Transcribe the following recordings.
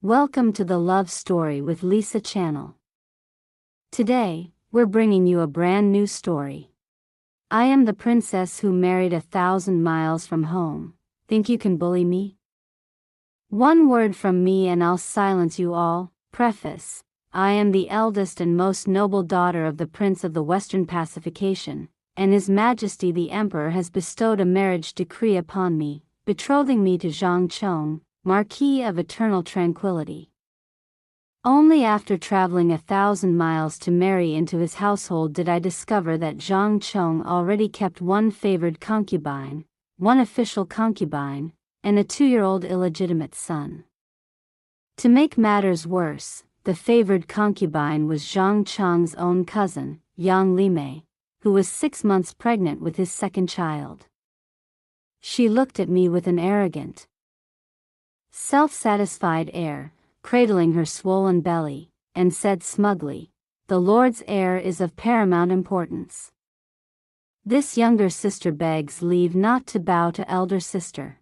Welcome to the Love Story with Lisa channel. Today, we're bringing you a brand new story. I am the princess who married 1,000 miles from home. Think you can bully me? One word from me and I'll silence you all. Preface: I am the eldest and most noble daughter of the Prince of the Western Pacification, and His Majesty the Emperor has bestowed a marriage decree upon me, betrothing me to Zhang Chong, Marquis of Eternal Tranquility. Only after traveling 1,000 miles to marry into his household did I discover that Zhang Chong already kept one favored concubine, one official concubine, and a 2-year-old illegitimate son. To make matters worse, the favored concubine was Zhang Chong's own cousin, Yang Limei, who was 6 months pregnant with his second child. She looked at me with an arrogant, self-satisfied air, cradling her swollen belly, and said smugly, "The Lord's heir is of paramount importance. This younger sister begs leave not to bow to elder sister."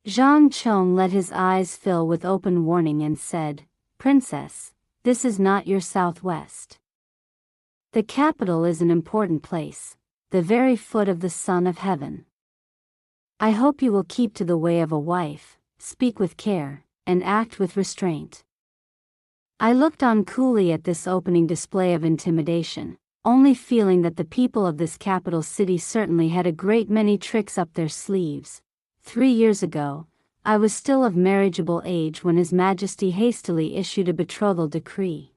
Zhang Chong let his eyes fill with open warning and said, "Princess, this is not your Southwest. The capital is an important place, the very foot of the Son of Heaven. I hope you will keep to the way of a wife, speak with care, and act with restraint." I looked on coolly at this opening display of intimidation, only feeling that the people of this capital city certainly had a great many tricks up their sleeves. 3 years ago, I was still of marriageable age when His Majesty hastily issued a betrothal decree,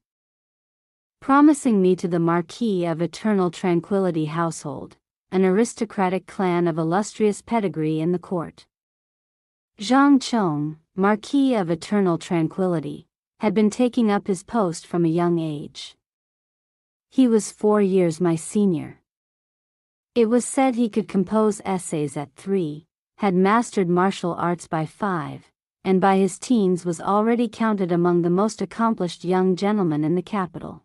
promising me to the Marquis of Eternal Tranquility household, an aristocratic clan of illustrious pedigree in the court. Zhang Chong, Marquis of Eternal Tranquility, had been taking up his post from a young age. He was 4 years my senior. It was said he could compose essays at 3, had mastered martial arts by 5, and by his teens was already counted among the most accomplished young gentlemen in the capital.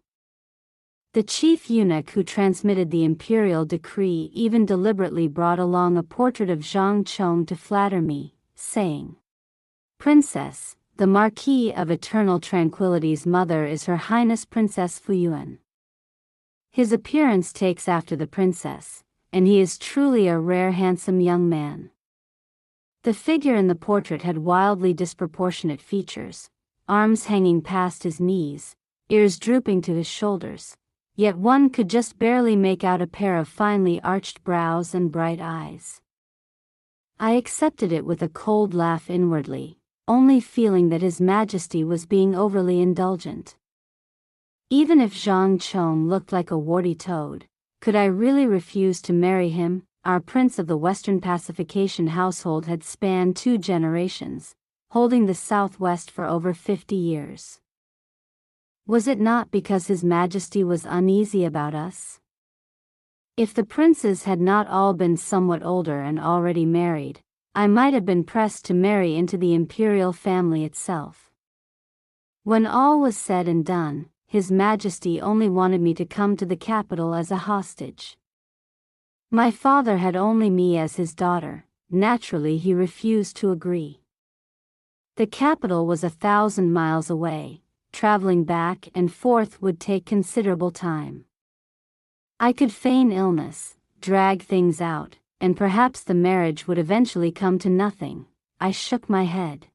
The chief eunuch who transmitted the imperial decree even deliberately brought along a portrait of Zhang Chong to flatter me, saying, "Princess, the Marquis of Eternal Tranquility's mother is Her Highness Princess Fuii. His appearance takes after the princess, and he is truly a rare handsome young man." The figure in the portrait had wildly disproportionate features, arms hanging past his knees, ears drooping to his shoulders, yet one could just barely make out a pair of finely arched brows and bright eyes. I accepted it with a cold laugh inwardly, only feeling that His Majesty was being overly indulgent. Even if Zhang Chong looked like a warty toad, could I really refuse to marry him? Our Prince of the Western Pacification household had spanned 2 generations, holding the Southwest for over 50 years. Was it not because His Majesty was uneasy about us? If the princes had not all been somewhat older and already married, I might have been pressed to marry into the imperial family itself. When all was said and done, His Majesty only wanted me to come to the capital as a hostage. My father had only me as his daughter. Naturally he refused to agree. The capital was 1,000 miles away. Traveling back and forth would take considerable time. I could feign illness, drag things out, and perhaps the marriage would eventually come to nothing. I shook my head.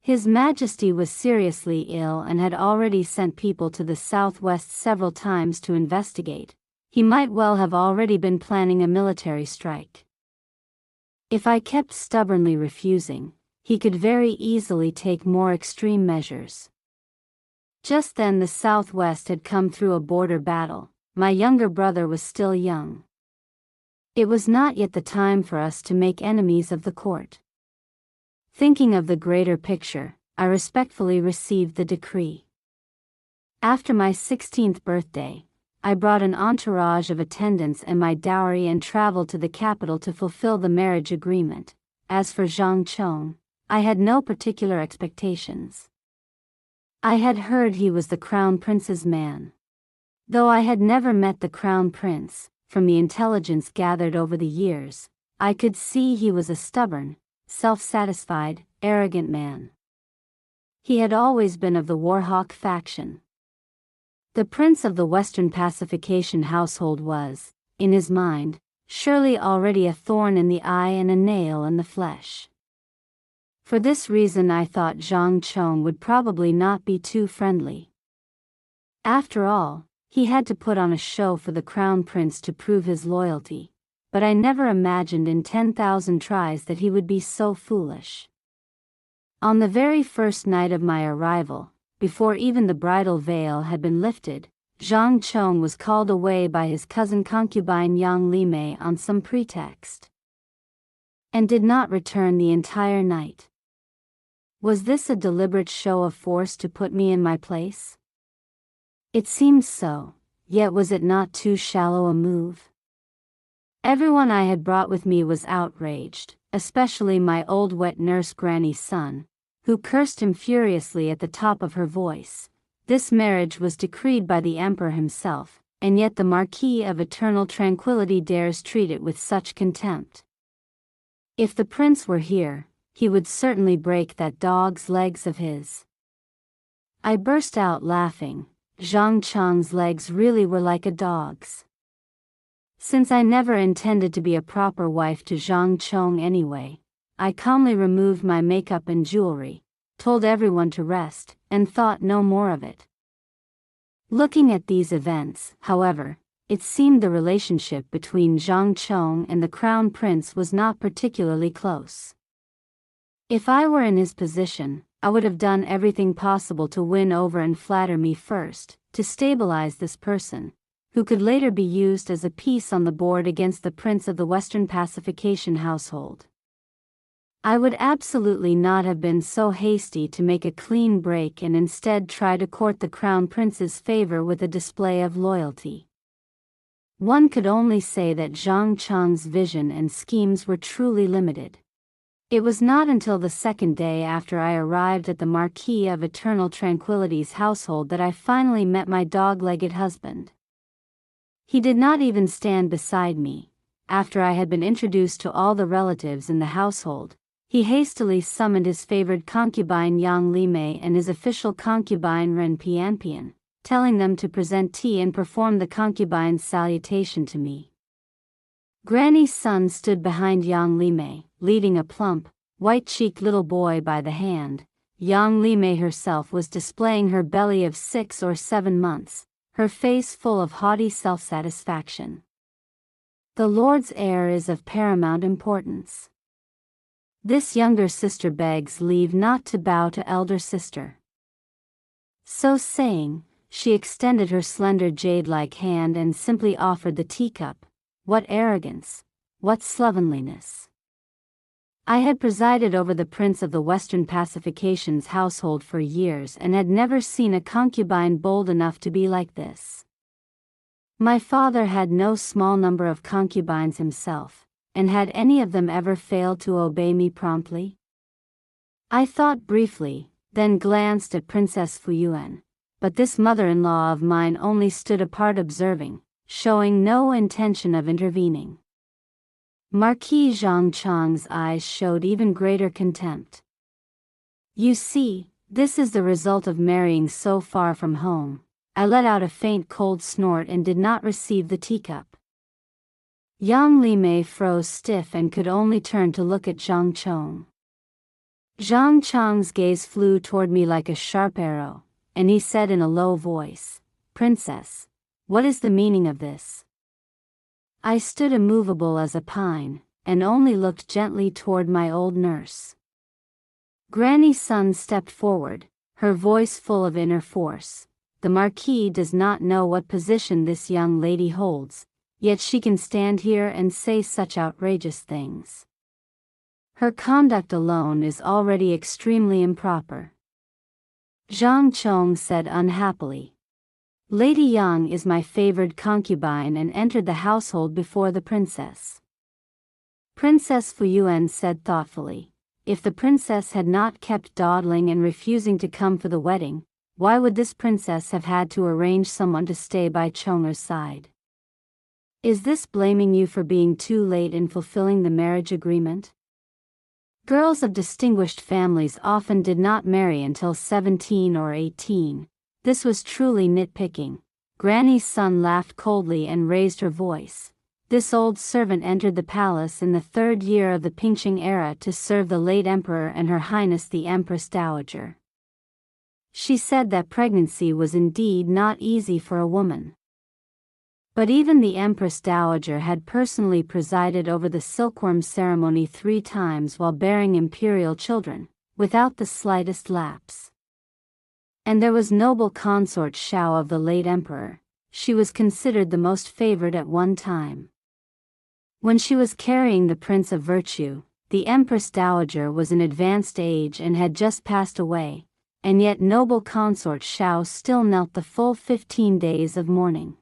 His Majesty was seriously ill and had already sent people to the Southwest several times to investigate. He might well have already been planning a military strike. If I kept stubbornly refusing, he could very easily take more extreme measures. Just then the Southwest had come through a border battle. My younger brother was still young. It was not yet the time for us to make enemies of the court. Thinking of the greater picture, I respectfully received the decree. After my 16th birthday, I brought an entourage of attendants and my dowry and traveled to the capital to fulfill the marriage agreement. As for Zhang Chong, I had no particular expectations. I had heard he was the crown prince's man. Though I had never met the crown prince, from the intelligence gathered over the years, I could see he was a stubborn, self-satisfied, arrogant man. He had always been of the Warhawk faction. The prince of the Western pacification household was, in his mind, surely already a thorn in the eye and a nail in the flesh. For this reason I thought Zhang Chong would probably not be too friendly. After all, he had to put on a show for the crown prince to prove his loyalty, but I never imagined in 10,000 tries that he would be so foolish. On the very first night of my arrival, before even the bridal veil had been lifted, Zhang Chong was called away by his cousin concubine Yang Limei on some pretext, and did not return the entire night. Was this a deliberate show of force to put me in my place? It seemed so, yet was it not too shallow a move? Everyone I had brought with me was outraged, especially my old wet nurse Granny's son, who cursed him furiously at the top of her voice. This marriage was decreed by the emperor himself, and yet the Marquis of Eternal Tranquility dares treat it with such contempt. If the prince were here, he would certainly break that dog's legs of his. I burst out laughing. Zhang Chong's legs really were like a dog's. Since I never intended to be a proper wife to Zhang Chong anyway, I calmly removed my makeup and jewelry, told everyone to rest, and thought no more of it. Looking at these events, however, it seemed the relationship between Zhang Chong and the crown prince was not particularly close. If I were in his position, I would have done everything possible to win over and flatter me first, to stabilize this person, who could later be used as a piece on the board against the prince of the Western pacification household. I would absolutely not have been so hasty to make a clean break and instead try to court the crown prince's favor with a display of loyalty. One could only say that Zhang Chong's vision and schemes were truly limited. It was not until the second day after I arrived at the Marquis of Eternal Tranquility's household that I finally met my dog-legged husband. He did not even stand beside me. After I had been introduced to all the relatives in the household, he hastily summoned his favored concubine Yang Limei and his official concubine Ren Pianpian, telling them to present tea and perform the concubine's salutation to me. Granny's son stood behind Yang Limei, leading a plump, white-cheeked little boy by the hand. Yang Limei herself was displaying her belly of 6 or 7 months, her face full of haughty self-satisfaction. The Lord's heir is of paramount importance. This younger sister begs leave not to bow to elder sister. So saying, she extended her slender jade-like hand and simply offered the teacup. What arrogance! What slovenliness! I had presided over the prince of the Western pacification's household for years and had never seen a concubine bold enough to be like this. My father had no small number of concubines himself, and had any of them ever failed to obey me promptly? I thought briefly, then glanced at Princess Fuii, but this mother-in-law of mine only stood apart observing, showing no intention of intervening. Marquis Zhang Chong's eyes showed even greater contempt. You see, this is the result of marrying so far from home. I let out a faint cold snort and did not receive the teacup. Yang Limei froze stiff and could only turn to look at Zhang Chong. Zhang Chong's gaze flew toward me like a sharp arrow, and he said in a low voice, "Princess, what is the meaning of this?" I stood immovable as a pine, and only looked gently toward my old nurse. Granny's son stepped forward, her voice full of inner force. The Marquis does not know what position this young lady holds, yet she can stand here and say such outrageous things. Her conduct alone is already extremely improper. Zhang Chong said unhappily. Lady Yang is my favored concubine and entered the household before the princess. Princess Fuii said thoughtfully, if the princess had not kept dawdling and refusing to come for the wedding, why would this princess have had to arrange someone to stay by Chonger's side? Is this blaming you for being too late in fulfilling the marriage agreement? Girls of distinguished families often did not marry until 17 or 18. This was truly nitpicking. Granny's son laughed coldly and raised her voice. This old servant entered the palace in the 3rd year of the Pingqing era to serve the late emperor and Her Highness the Empress Dowager. She said that pregnancy was indeed not easy for a woman. But even the Empress Dowager had personally presided over the silkworm ceremony 3 times while bearing imperial children, without the slightest lapse. And there was noble consort Shao of the late emperor. She was considered the most favored at one time. When she was carrying the Prince of Virtue, the Empress Dowager was in advanced age and had just passed away, and yet noble consort Shao still knelt the full 15 days of mourning.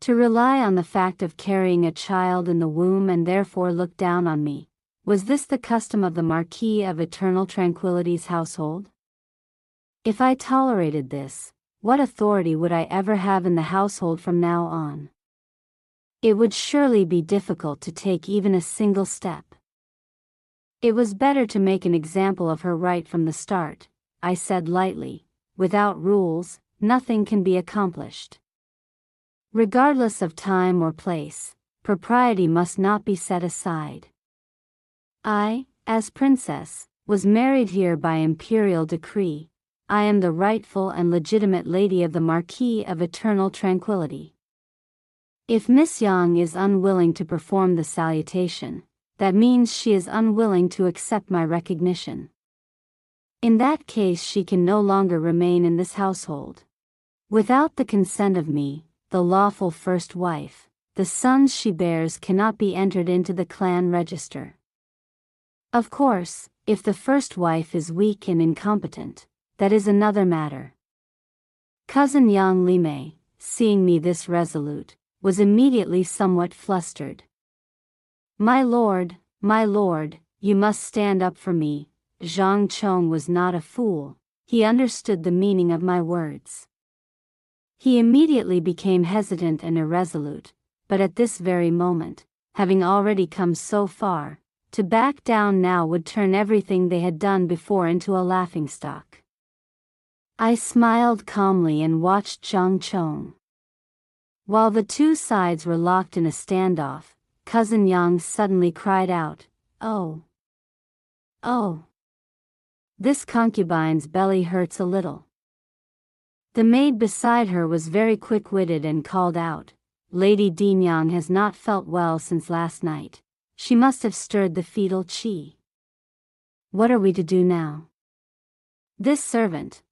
To rely on the fact of carrying a child in the womb and therefore look down on me, was this the custom of the Marquis of Eternal Tranquillity's household? If I tolerated this, what authority would I ever have in the household from now on? It would surely be difficult to take even a single step. It was better to make an example of her right from the start, I said lightly. Without rules, nothing can be accomplished. Regardless of time or place, propriety must not be set aside. I, as princess, was married here by imperial decree. I am the rightful and legitimate lady of the Marquis of Eternal Tranquillity. If Miss Yang is unwilling to perform the salutation, that means she is unwilling to accept my recognition. In that case she can no longer remain in this household. Without the consent of me, the lawful first wife, the sons she bears cannot be entered into the clan register. Of course, if the first wife is weak and incompetent, that is another matter. Cousin Yang Limei, seeing me this resolute, was immediately somewhat flustered. My lord, you must stand up for me." Zhang Chong was not a fool, he understood the meaning of my words. He immediately became hesitant and irresolute, but at this very moment, having already come so far, to back down now would turn everything they had done before into a laughingstock. I smiled calmly and watched Zhang Chong. While the two sides were locked in a standoff, Cousin Yang suddenly cried out, "Oh! Oh! This concubine's belly hurts a little." The maid beside her was very quick-witted and called out, "Lady Dinyang has not felt well since last night. She must have stirred the fetal qi. What are we to do now? This servant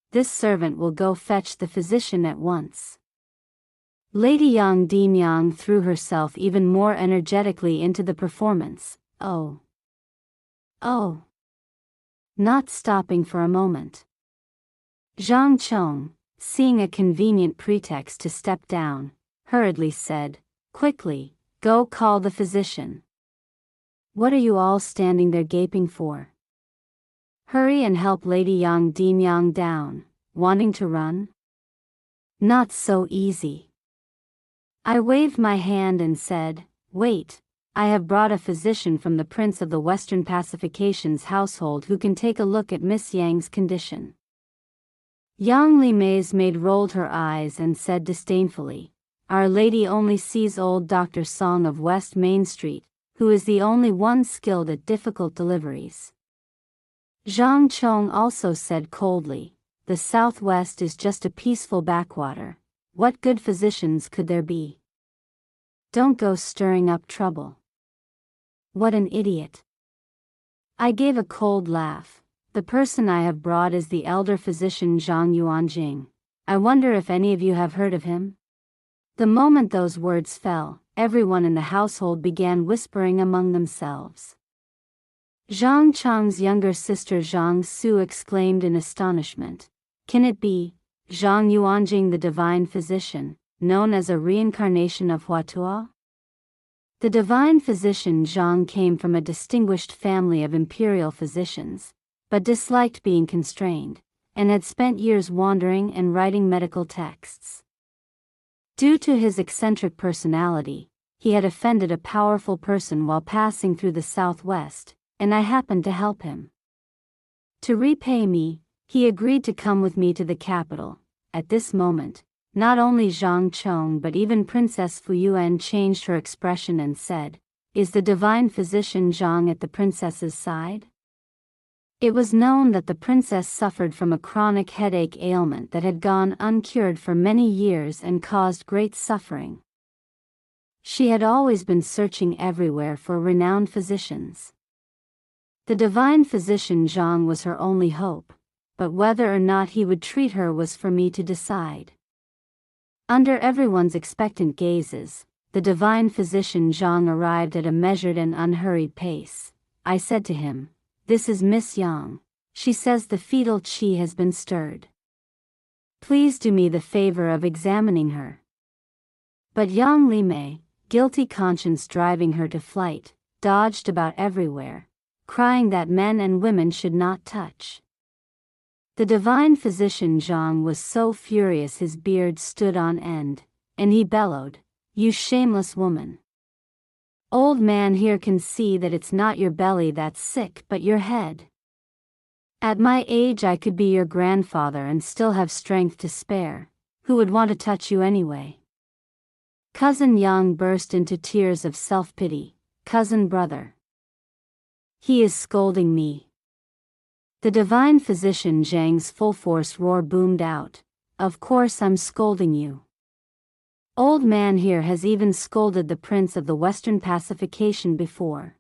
will go fetch the physician at once." Lady Yang Dinyang threw herself even more energetically into the performance, oh! Oh! Not stopping for a moment. Zhang Chong, seeing a convenient pretext to step down, hurriedly said, "Quickly, go call the physician. What are you all standing there gaping for? Hurry and help Lady Yang Dinyang down. Wanting to run? Not so easy." I waved my hand and said, "Wait, I have brought a physician from the Prince of the Western Pacification's household who can take a look at Miss Yang's condition." Yang Limei's maid rolled her eyes and said disdainfully, "Our Lady only sees old Dr. Song of West Main Street, who is the only one skilled at difficult deliveries." Zhang Chong also said coldly, "The Southwest is just a peaceful backwater. What good physicians could there be? Don't go stirring up trouble." What an idiot. I gave a cold laugh. The person I have brought is the elder physician Zhang Yuanjing. I wonder if any of you have heard of him? The moment those words fell, everyone in the household began whispering among themselves. Zhang Chong's younger sister Zhang Su exclaimed in astonishment, "Can it be Zhang Yuanjing, the divine physician, known as a reincarnation of Huatua?" The divine physician Zhang came from a distinguished family of imperial physicians, but disliked being constrained, and had spent years wandering and writing medical texts. Due to his eccentric personality, he had offended a powerful person while passing through the Southwest, and I happened to help him. To repay me, he agreed to come with me to the capital. At this moment, not only Zhang Chong but even Princess Fuii changed her expression and said, "Is the divine physician Zhang at the princess's side?" It was known that the princess suffered from a chronic headache ailment that had gone uncured for many years and caused great suffering. She had always been searching everywhere for renowned physicians. The divine physician Zhang was her only hope, but whether or not he would treat her was for me to decide. Under everyone's expectant gazes, the divine physician Zhang arrived at a measured and unhurried pace. I said to him, "This is Miss Yang. She says the fetal qi has been stirred. Please do me the favor of examining her." But Yang Limei, guilty conscience driving her to flight, dodged about everywhere, crying that men and women should not touch. The divine physician Zhang was so furious his beard stood on end, and he bellowed, "You shameless woman! Old man here can see that it's not your belly that's sick but your head. At my age I could be your grandfather and still have strength to spare. Who would want to touch you anyway?" Cousin Yang burst into tears of self-pity. "Cousin brother. He is scolding me." The divine physician Zhang's full-force roar boomed out, "Of course I'm scolding you. Old man here has even scolded the Prince of the Western Pacification before."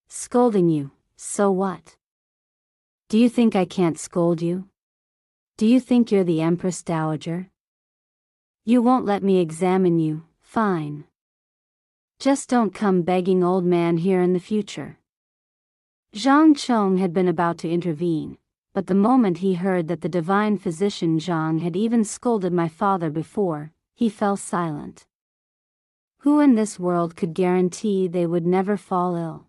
"Scolding you, so what? Do you think I can't scold you? Do you think you're the Empress Dowager? You won't let me examine you, fine. Just don't come begging old man here in the future." Zhang Chong had been about to intervene, but the moment he heard that the divine physician Zhang had even scolded my father before, he fell silent. Who in this world could guarantee they would never fall ill?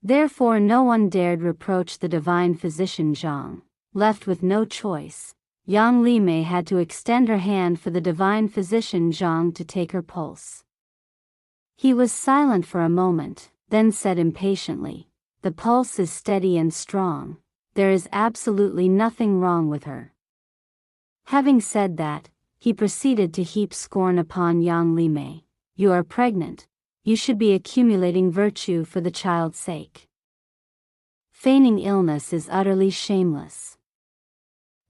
Therefore no one dared reproach the divine physician Zhang. Left with no choice, Yang Limei had to extend her hand for the divine physician Zhang to take her pulse. He was silent for a moment, then said impatiently, "The pulse is steady and strong. There is absolutely nothing wrong with her." Having said that, he proceeded to heap scorn upon Yang Limei. "You are pregnant. You should be accumulating virtue for the child's sake. Feigning illness is utterly shameless.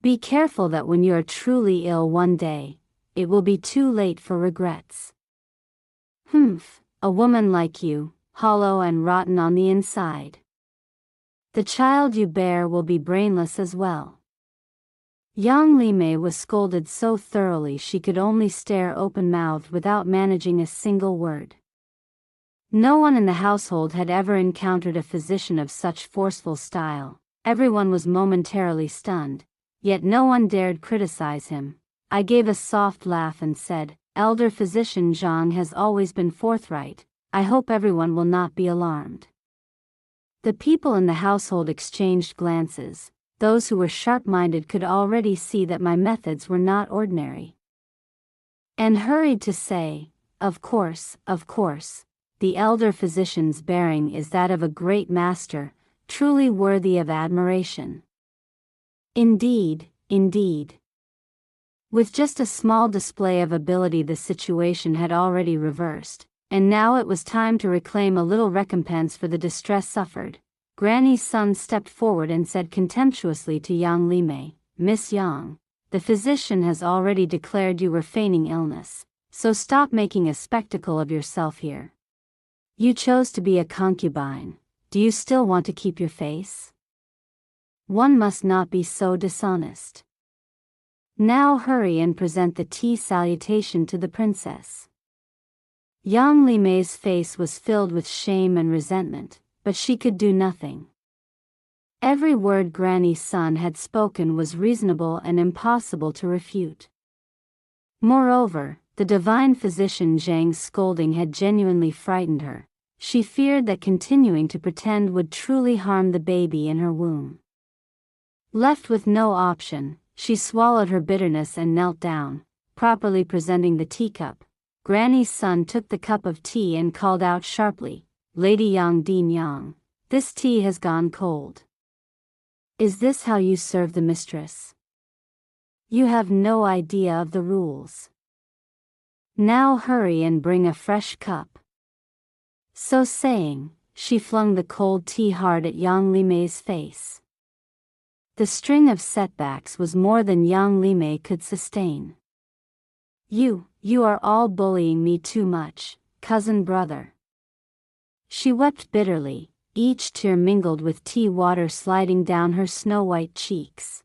Be careful that when you are truly ill one day, it will be too late for regrets. A woman like you, hollow and rotten on the inside. The child you bear will be brainless as well." Yang Limei was scolded so thoroughly she could only stare open-mouthed without managing a single word. No one in the household had ever encountered a physician of such forceful style. Everyone was momentarily stunned, yet no one dared criticize him. I gave a soft laugh and said, "Elder physician Zhang has always been forthright. I hope everyone will not be alarmed." The people in the household exchanged glances. Those who were sharp-minded could already see that my methods were not ordinary, and hurried to say, of course, the elder physician's bearing is that of a great master, truly worthy of admiration." Indeed. With just a small display of ability the situation had already reversed, and now it was time to reclaim a little recompense for the distress suffered. Granny's son stepped forward and said contemptuously to Yang Limei, "Miss Yang, the physician has already declared you were feigning illness, so stop making a spectacle of yourself here. You chose to be a concubine. Do you still want to keep your face? One must not be so dishonest. Now hurry and present the tea salutation to the princess." Yang Limei's face was filled with shame and resentment, but she could do nothing. Every word Granny's son had spoken was reasonable and impossible to refute. Moreover, the divine physician Zhang's scolding had genuinely frightened her. She feared that continuing to pretend would truly harm the baby in her womb. Left with no option, she swallowed her bitterness and knelt down, properly presenting the teacup. Granny's son took the cup of tea and called out sharply, "Lady Yang Din Yang, This tea has gone cold. Is this how you serve the mistress? You have no idea of the rules. Now hurry and bring a fresh cup." So saying, she flung the cold tea hard at Yang Limei's face. The string of setbacks was more than Yang Limei could sustain. You are all bullying me too much, cousin brother." She wept bitterly, each tear mingled with tea water sliding down her snow-white cheeks.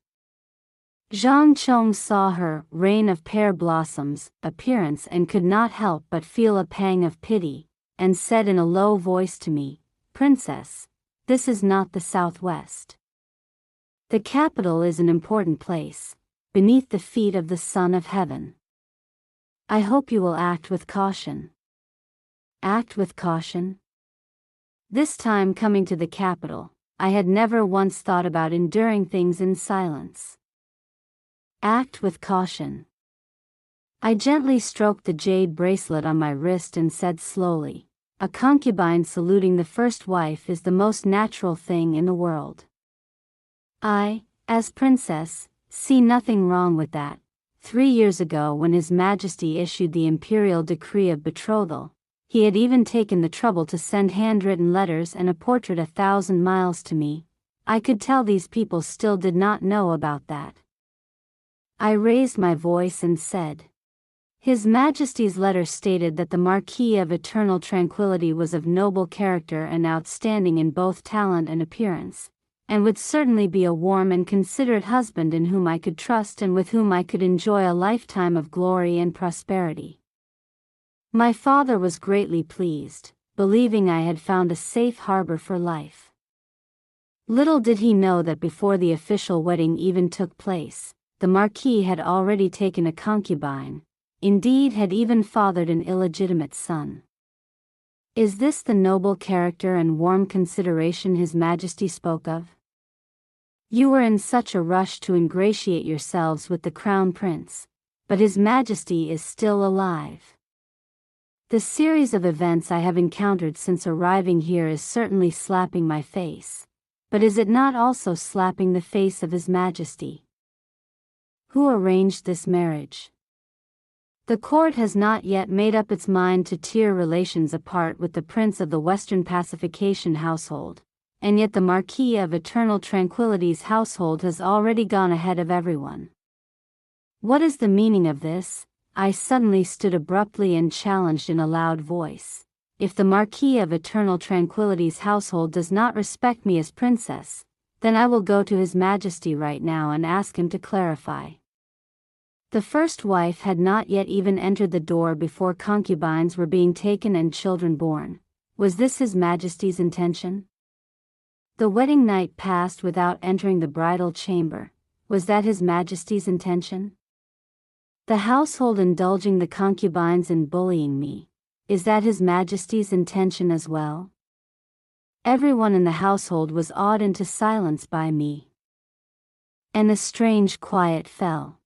Zhang Chong saw her rain of pear blossoms appearance and could not help but feel a pang of pity, and said in a low voice to me, "Princess, this is not the Southwest. The capital is an important place, beneath the feet of the Son of Heaven. I hope you will act with caution." Act with caution? This time coming to the capital, I had never once thought about enduring things in silence. Act with caution. I gently stroked the jade bracelet on my wrist and said slowly, "A concubine saluting the first wife is the most natural thing in the world. I, as princess, see nothing wrong with that. 3 years ago when His Majesty issued the imperial decree of betrothal, he had even taken the trouble to send handwritten letters and a portrait 1,000 miles to me. I could tell these people still did not know about that." I raised my voice and said, "His Majesty's letter stated that the Marquis of Eternal Tranquility was of noble character and outstanding in both talent and appearance, and would certainly be a warm and considerate husband in whom I could trust and with whom I could enjoy a lifetime of glory and prosperity." My father was greatly pleased, believing I had found a safe harbor for life. Little did he know that before the official wedding even took place, the Marquis had already taken a concubine, indeed had even fathered an illegitimate son. Is this the noble character and warm consideration His Majesty spoke of? You were in such a rush to ingratiate yourselves with the Crown Prince, but His Majesty is still alive. The series of events I have encountered since arriving here is certainly slapping my face, but is it not also slapping the face of His Majesty? Who arranged this marriage? The court has not yet made up its mind to tear relations apart with the Prince of the Western Pacification household, and yet the Marquis of Eternal Tranquility's household has already gone ahead of everyone. What is the meaning of this? I suddenly stood abruptly and challenged in a loud voice. If the Marquis of Eternal Tranquility's household does not respect me as princess, then I will go to His Majesty right now and ask him to clarify. The first wife had not yet even entered the door before concubines were being taken and children born. Was this His Majesty's intention? The wedding night passed without entering the bridal chamber. Was that His Majesty's intention? The household indulging the concubines in bullying me. Is that His Majesty's intention as well? Everyone in the household was awed into silence by me. And a strange quiet fell.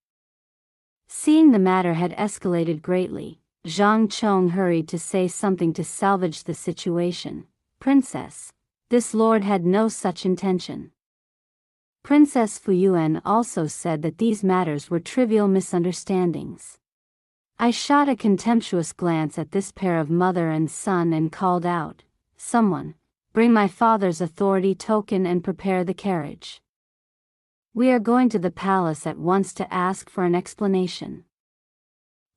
Seeing the matter had escalated greatly, Zhang Chong hurried to say something to salvage the situation. "Princess, this lord had no such intention." Princess Fuii also said that these matters were trivial misunderstandings. I shot a contemptuous glance at this pair of mother and son and called out, "Someone, bring my father's authority token and prepare the carriage. We are going to the palace at once to ask for an explanation."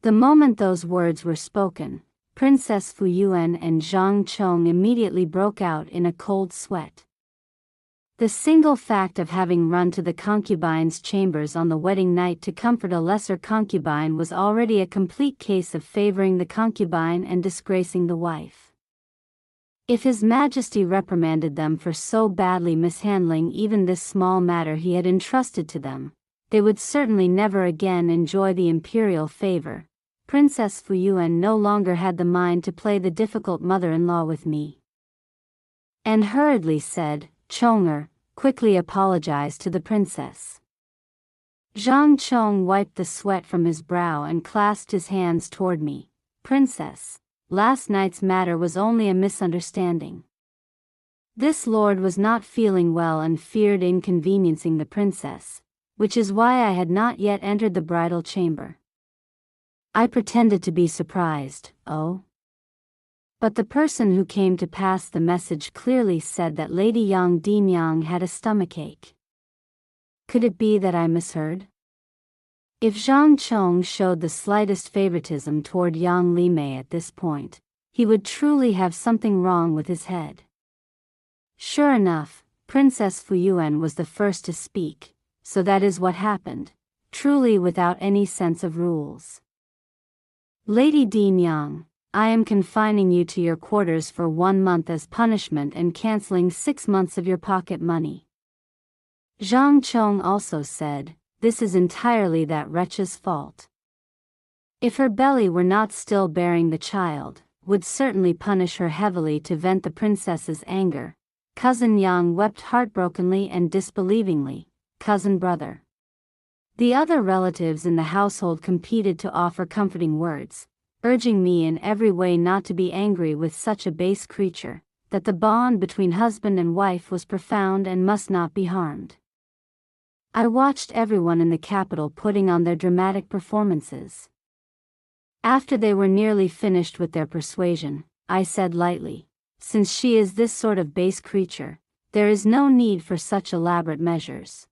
The moment those words were spoken, Princess Fuii and Zhang Chong immediately broke out in a cold sweat. The single fact of having run to the concubine's chambers on the wedding night to comfort a lesser concubine was already a complete case of favoring the concubine and disgracing the wife. If His Majesty reprimanded them for so badly mishandling even this small matter he had entrusted to them, they would certainly never again enjoy the imperial favor. Princess Fuii no longer had the mind to play the difficult mother-in-law with me, and hurriedly said, "Chonger, quickly apologize to the princess." Zhang Chong wiped the sweat from his brow and clasped his hands toward me. "Princess, last night's matter was only a misunderstanding. This lord was not feeling well and feared inconveniencing the princess, which is why I had not yet entered the bridal chamber. I pretended to be surprised, but the person who came to pass the message clearly said that Lady Yang Dinyang had a stomachache. Could it be that I misheard? If Zhang Chong showed the slightest favoritism toward Yang Li Mei at this point, he would truly have something wrong with his head. Sure enough, Princess Fuii was the first to speak, so that is what happened, truly without any sense of rules. Lady Dinyang, I am confining you to your quarters for 1 month as punishment and cancelling 6 months of your pocket money. Zhang Chong also said, this is entirely that wretch's fault. If her belly were not still bearing the child, would certainly punish her heavily to vent the princess's anger. Cousin Yang wept heartbrokenly and disbelievingly, cousin brother. The other relatives in the household competed to offer comforting words, urging me in every way not to be angry with such a base creature, that the bond between husband and wife was profound and must not be harmed. I watched everyone in the capital putting on their dramatic performances. After they were nearly finished with their persuasion, I said lightly, since she is this sort of base creature, there is no need for such elaborate measures.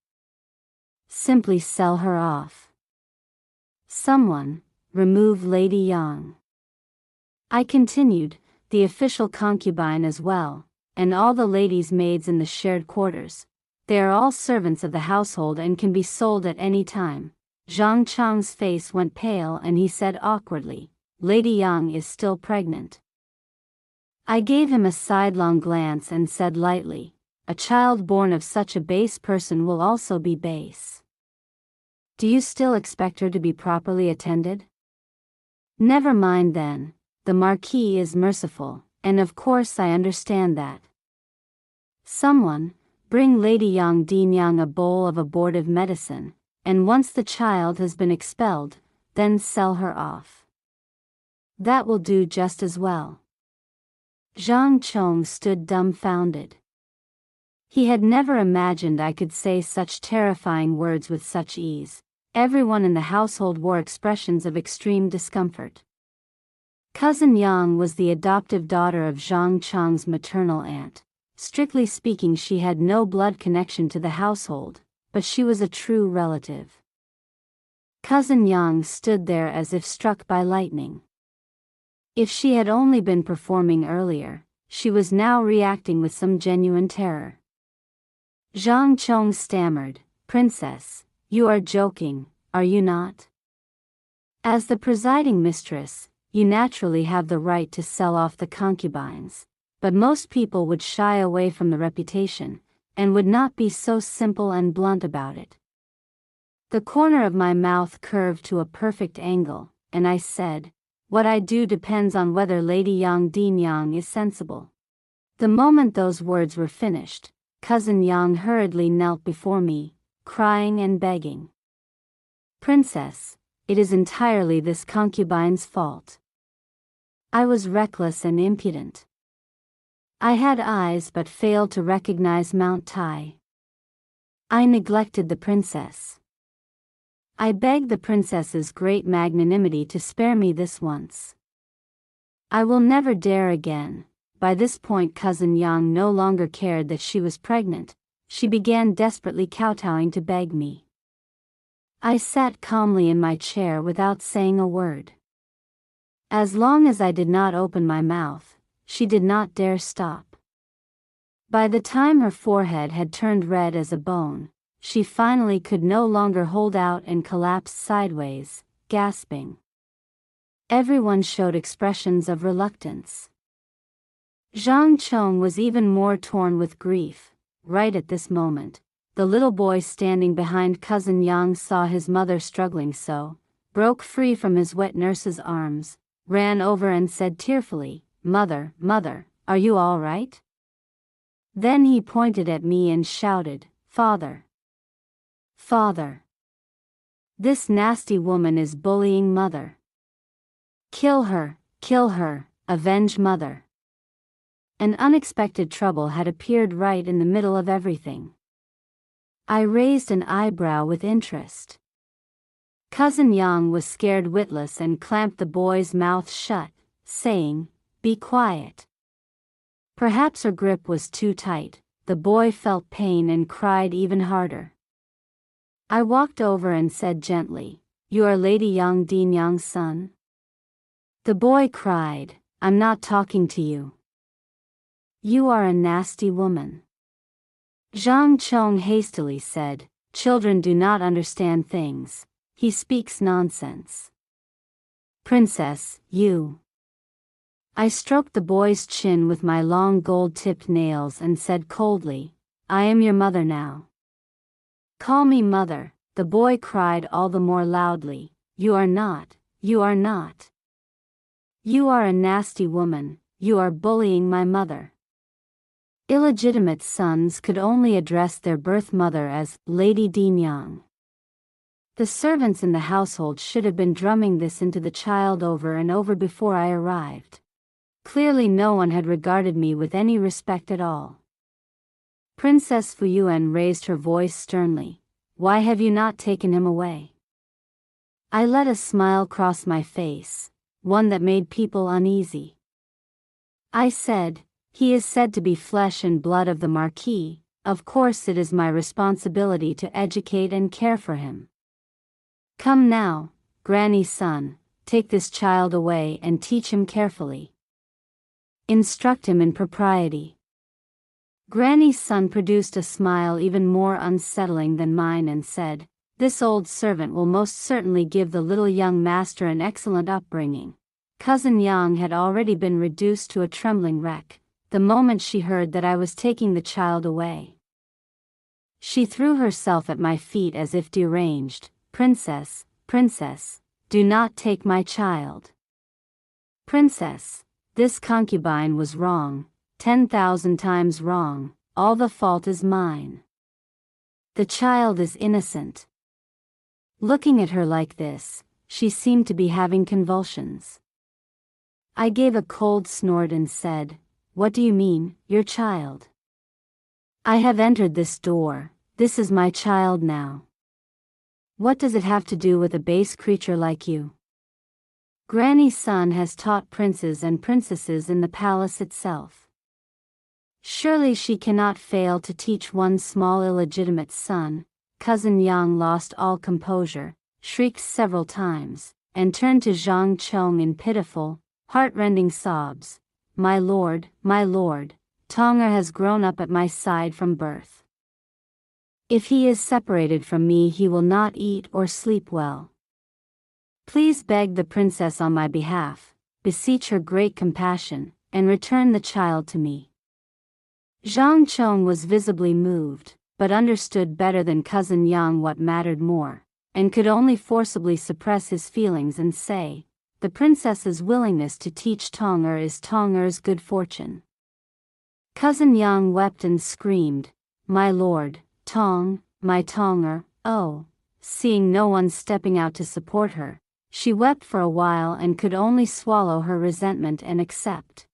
Simply sell her off. Someone, remove Lady Yang. I continued, the official concubine as well, and all the ladies' maids in the shared quarters. They are all servants of the household and can be sold at any time. Zhang Chang's face went pale and he said awkwardly, Lady Yang is still pregnant. I gave him a sidelong glance and said lightly, a child born of such a base person will also be base. Do you still expect her to be properly attended? Never mind then, the Marquis is merciful, and of course I understand that. Someone, bring Lady Yang Dinyang a bowl of abortive medicine, and once the child has been expelled, then sell her off. That will do just as well. Zhang Chong stood dumbfounded. He had never imagined I could say such terrifying words with such ease. Everyone in the household wore expressions of extreme discomfort. Cousin Yang was the adoptive daughter of Zhang Chong's maternal aunt. Strictly speaking, she had no blood connection to the household, but she was a true relative. Cousin Yang stood there as if struck by lightning. If she had only been performing earlier, she was now reacting with some genuine terror. Zhang Chong stammered, Princess, you are joking, are you not? As the presiding mistress, you naturally have the right to sell off the concubines, but most people would shy away from the reputation, and would not be so simple and blunt about it. The corner of my mouth curved to a perfect angle, and I said, what I do depends on whether Lady Yang Dinyang is sensible. The moment those words were finished, Cousin Yang hurriedly knelt before me, crying and begging. Princess, it is entirely this concubine's fault. I was reckless and impudent. I had eyes but failed to recognize Mount Tai. I neglected the princess. I begged the princess's great magnanimity to spare me this once. I will never dare again. By this point Cousin Yang no longer cared that she was pregnant. She began desperately kowtowing to beg me. I sat calmly in my chair without saying a word. As long as I did not open my mouth, she did not dare stop. By the time her forehead had turned red as a bone, she finally could no longer hold out and collapsed sideways, gasping. Everyone showed expressions of reluctance. Zhang Chong was even more torn with grief. Right at this moment, the little boy standing behind Cousin Yang saw his mother struggling so, broke free from his wet nurse's arms, ran over and said tearfully, Mother, Mother, are you all right? Then he pointed at me and shouted, Father! Father! This nasty woman is bullying Mother. Kill her, avenge Mother. An unexpected trouble had appeared right in the middle of everything. I raised an eyebrow with interest. Cousin Yang was scared witless and clamped the boy's mouth shut, saying, "Be quiet." Perhaps her grip was too tight. The boy felt pain and cried even harder. I walked over and said gently, "You are Lady Yang Din Yang's son?" The boy cried, "I'm not talking to you. You are a nasty woman." Zhang Chong hastily said, "Children do not understand things. He speaks nonsense." "Princess, you." I stroked the boy's chin with my long gold-tipped nails and said coldly, "I am your mother now." "Call me mother," the boy cried all the more loudly. "You are not, you are not. You are a nasty woman, you are bullying my mother." Illegitimate sons could only address their birth mother as Lady Din Yang. The servants in the household should have been drumming this into the child over and over before I arrived. Clearly no one had regarded me with any respect at all. Princess Fuii raised her voice sternly. "Why have you not taken him away?" I let a smile cross my face, one that made people uneasy. I said, "He is said to be flesh and blood of the Marquis. Of course it is my responsibility to educate and care for him. Come now, Granny's son, take this child away and teach him carefully. Instruct him in propriety." Granny's son produced a smile even more unsettling than mine and said, "This old servant will most certainly give the little young master an excellent upbringing." Cousin Yang had already been reduced to a trembling wreck, the moment she heard that I was taking the child away. She threw herself at my feet as if deranged. "Princess, princess, do not take my child." "Princess, this concubine was wrong, 10,000 times wrong, all the fault is mine. The child is innocent." Looking at her like this, she seemed to be having convulsions. I gave a cold snort and said, "What do you mean, your child? I have entered this door, this is my child now. What does it have to do with a base creature like you? Granny's son has taught princes and princesses in the palace itself. Surely she cannot fail to teach one small illegitimate son." Cousin Yang lost all composure, shrieked several times, and turned to Zhang Chong in pitiful, heart-rending sobs. My lord, Tonger has grown up at my side from birth. If he is separated from me he will not eat or sleep well. Please beg the princess on my behalf, beseech her great compassion, and return the child to me." Zhang Chong was visibly moved, but understood better than Cousin Yang what mattered more, and could only forcibly suppress his feelings and say, "The princess's willingness to teach Tonger is Tonger's good fortune." Cousin Yang wept and screamed, "My lord, Tong, my Tonger, oh!" Seeing no one stepping out to support her, she wept for a while and could only swallow her resentment and accept.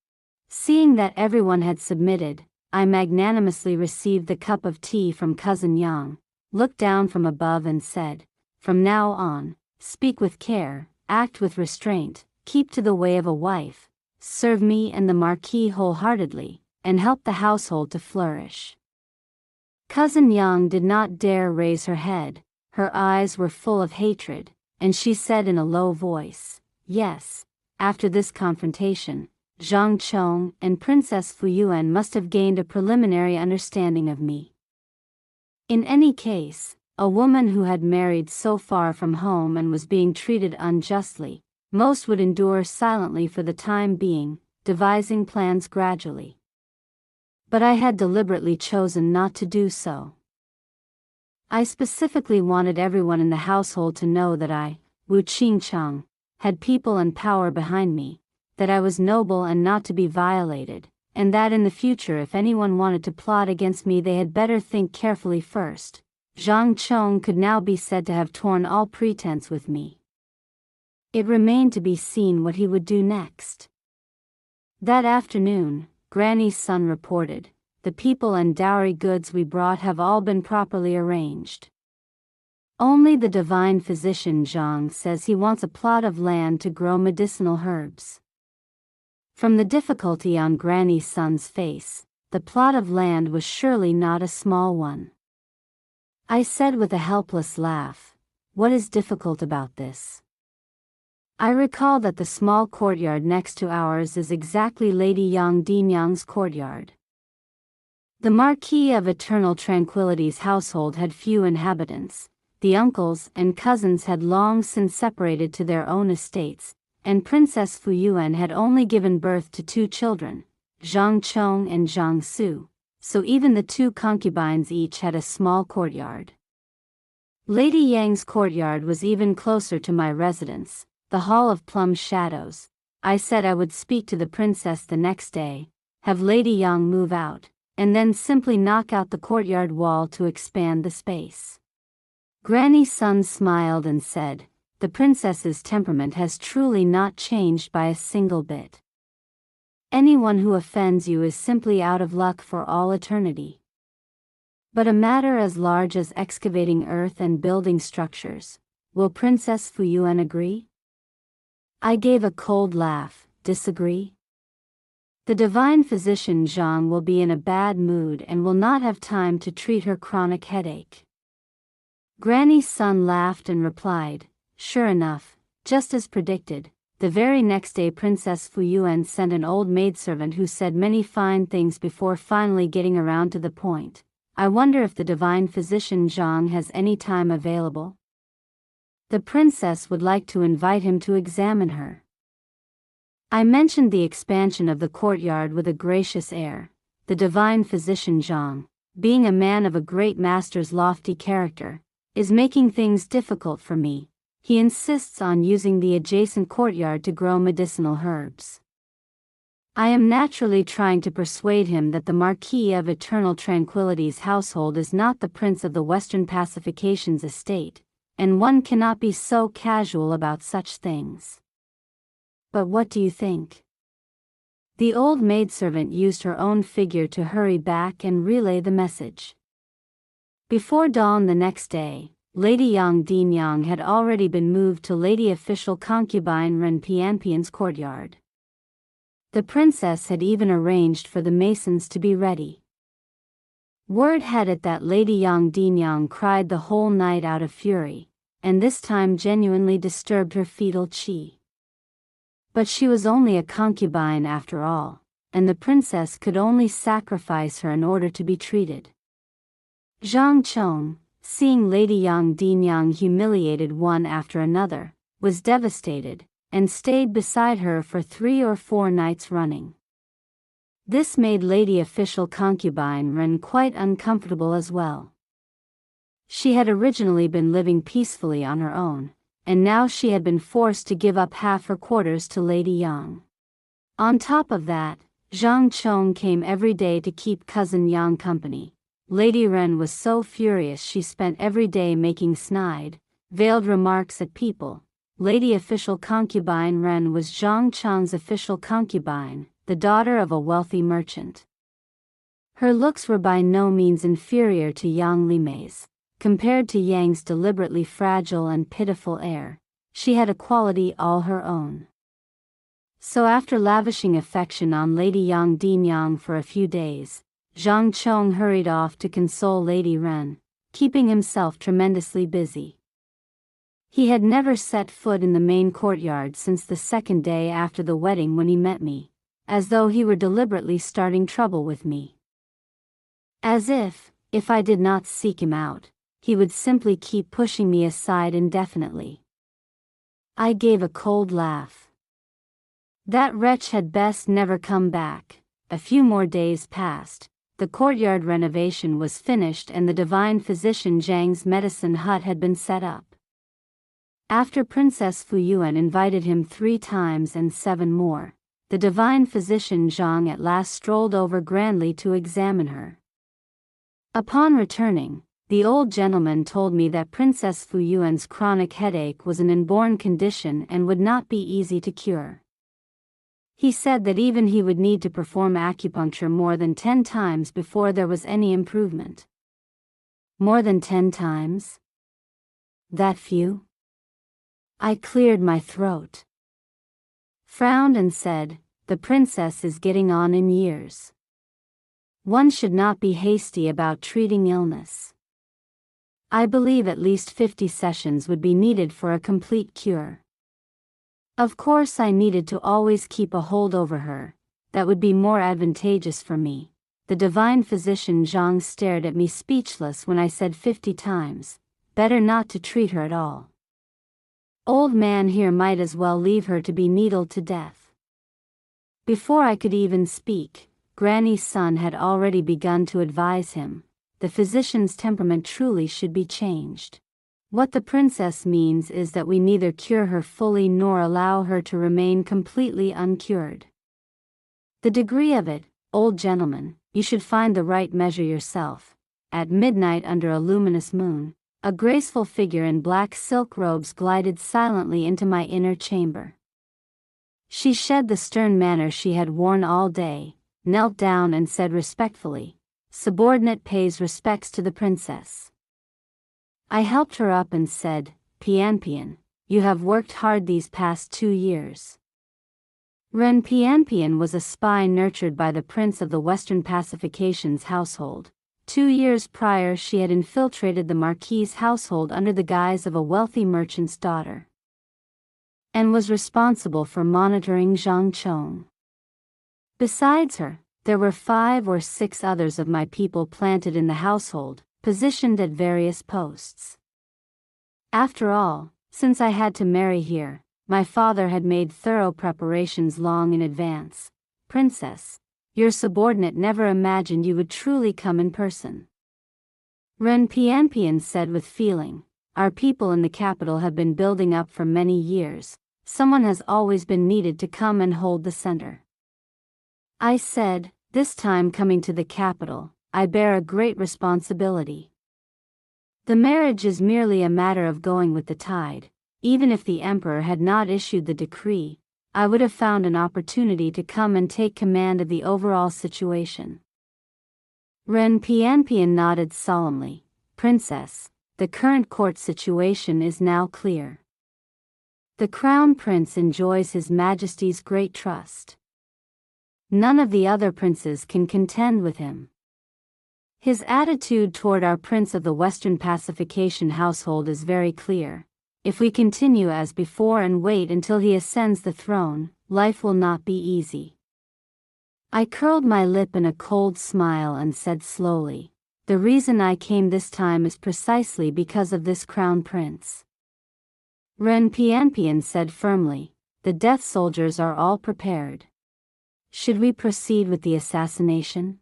Seeing that everyone had submitted, I magnanimously received the cup of tea from Cousin Yang, looked down from above and said, "From now on, speak with care, act with restraint, keep to the way of a wife, serve me and the Marquis wholeheartedly, and help the household to flourish." Cousin Yang did not dare raise her head, her eyes were full of hatred, and she said in a low voice, "Yes, after this confrontation, Zhang Chong and Princess Fuii must have gained a preliminary understanding of me. In any case, a woman who had married so far from home and was being treated unjustly, most would endure silently for the time being, devising plans gradually. But I had deliberately chosen not to do so. I specifically wanted everyone in the household to know that I, Wu Qingchang, had people and power behind me, that I was noble and not to be violated, and that in the future if anyone wanted to plot against me they had better think carefully first. Zhang Chong could now be said to have torn all pretense with me. It remained to be seen what he would do next. That afternoon, Granny's son reported. "The people and dowry goods we brought have all been properly arranged. Only the divine physician Zhang says he wants a plot of land to grow medicinal herbs." From the difficulty on Granny's son's face, the plot of land was surely not a small one. I said with a helpless laugh, "What is difficult about this?" I recall that the small courtyard next to ours is exactly Lady Yang Dinyang's courtyard. The Marquis of Eternal Tranquillity's household had few inhabitants. The uncles and cousins had long since separated to their own estates, and Princess Fuii had only given birth to 2 children, Zhang Chong and Zhang Su, so even the 2 concubines each had a small courtyard. Lady Yang's courtyard was even closer to my residence, the Hall of Plum Shadows. I said I would speak to the princess the next day, have Lady Yang move out, and then simply knock out the courtyard wall to expand the space. Granny's son smiled and said, "The princess's temperament has truly not changed by a single bit. Anyone who offends you is simply out of luck for all eternity. But a matter as large as excavating earth and building structures, will Princess Fuii agree?" I gave a cold laugh. "Disagree? The divine physician Zhang will be in a bad mood and will not have time to treat her chronic headache." Granny's son laughed and replied, "Sure enough, just as predicted." The very next day Princess Fuii sent an old maidservant who said many fine things before finally getting around to the point. "I wonder if the divine physician Zhang has any time available? The princess would like to invite him to examine her." I mentioned the expansion of the courtyard with a gracious air. The divine physician Zhang, being a man of a great master's lofty character, is making things difficult for me. He insists on using the adjacent courtyard to grow medicinal herbs. I am naturally trying to persuade him that the Marquis of Eternal Tranquillity's household is not the Prince of the Western Pacification's estate, and one cannot be so casual about such things. But what do you think? The old maidservant used her own figure to hurry back and relay the message. Before dawn the next day, Lady Yang Dinyang had already been moved to Lady Official Concubine Ren Pianpian's courtyard. The princess had even arranged for the masons to be ready. Word had it that Lady Yang Dinyang cried the whole night out of fury, and this time genuinely disturbed her fetal qi. But she was only a concubine after all, and the princess could only sacrifice her in order to be treated. Zhang Chong, seeing Lady Yang Dinyang humiliated one after another, was devastated, and stayed beside her for 3 or 4 nights running. This made Lady Official Concubine Ren quite uncomfortable as well. She had originally been living peacefully on her own, and now she had been forced to give up half her quarters to Lady Yang. On top of that, Zhang Chong came every day to keep cousin Yang company. Lady Ren was so furious she spent every day making snide, veiled remarks at people. Lady Official Concubine Ren was Zhang Chong's official concubine, the daughter of a wealthy merchant. Her looks were by no means inferior to Yang Limei's. Compared to Yang's deliberately fragile and pitiful air, she had a quality all her own. So after lavishing affection on Lady Yang Dinyang for a few days, Zhang Chong hurried off to console Lady Ren, keeping himself tremendously busy. He had never set foot in the main courtyard since the second day after the wedding when he met me, as though he were deliberately starting trouble with me. As if I did not seek him out, he would simply keep pushing me aside indefinitely. I gave a cold laugh. That wretch had best never come back. A few more days passed. The courtyard renovation was finished and the divine physician Zhang's medicine hut had been set up. After Princess Fuii invited him 3 times and 7 more, the divine physician Zhang at last strolled over grandly to examine her. Upon returning, the old gentleman told me that Princess Fui's chronic headache was an inborn condition and would not be easy to cure. He said that even he would need to perform acupuncture more than 10 times before there was any improvement. More than 10 times? That few? I cleared my throat, frowned and said, the princess is getting on in years. One should not be hasty about treating illness. I believe at least 50 sessions would be needed for a complete cure. Of course I needed to always keep a hold over her. That would be more advantageous for me. The divine physician Zhang stared at me speechless when I said 50 times. Better not to treat her at all. Old man here might as well leave her to be needled to death. Before I could even speak, Granny's son had already begun to advise him. The physician's temperament truly should be changed. What the princess means is that we neither cure her fully nor allow her to remain completely uncured. The degree of it, old gentleman, you should find the right measure yourself. At midnight under a luminous moon, a graceful figure in black silk robes glided silently into my inner chamber. She shed the stern manner she had worn all day, knelt down and said respectfully, "Subordinate pays respects to the princess." I helped her up and said, "Pian, you have worked hard these past 2 years." Ren Pian was a spy nurtured by the prince of the Western Pacification's household. 2 years prior she had infiltrated the Marquis's household under the guise of a wealthy merchant's daughter, and was responsible for monitoring Zhang Chong. Besides her, there were 5 or 6 others of my people planted in the household, positioned at various posts. After all, since I had to marry here, my father had made thorough preparations long in advance. "Princess, your subordinate never imagined you would truly come in person." Ren Pian said with feeling, "Our people in the capital have been building up for many years. Someone has always been needed to come and hold the center." I said, "This time coming to the capital, I bear a great responsibility. The marriage is merely a matter of going with the tide. Even if the emperor had not issued the decree, I would have found an opportunity to come and take command of the overall situation." Ren Pian nodded solemnly. "Princess, the current court situation is now clear. The crown prince enjoys His Majesty's great trust. None of the other princes can contend with him. His attitude toward our prince of the Western Pacification household is very clear. If we continue as before and wait until he ascends the throne, life will not be easy." I curled my lip in a cold smile and said slowly, "The reason I came this time is precisely because of this crown prince." Ren Pian said firmly, "The death soldiers are all prepared. Should we proceed with the assassination?"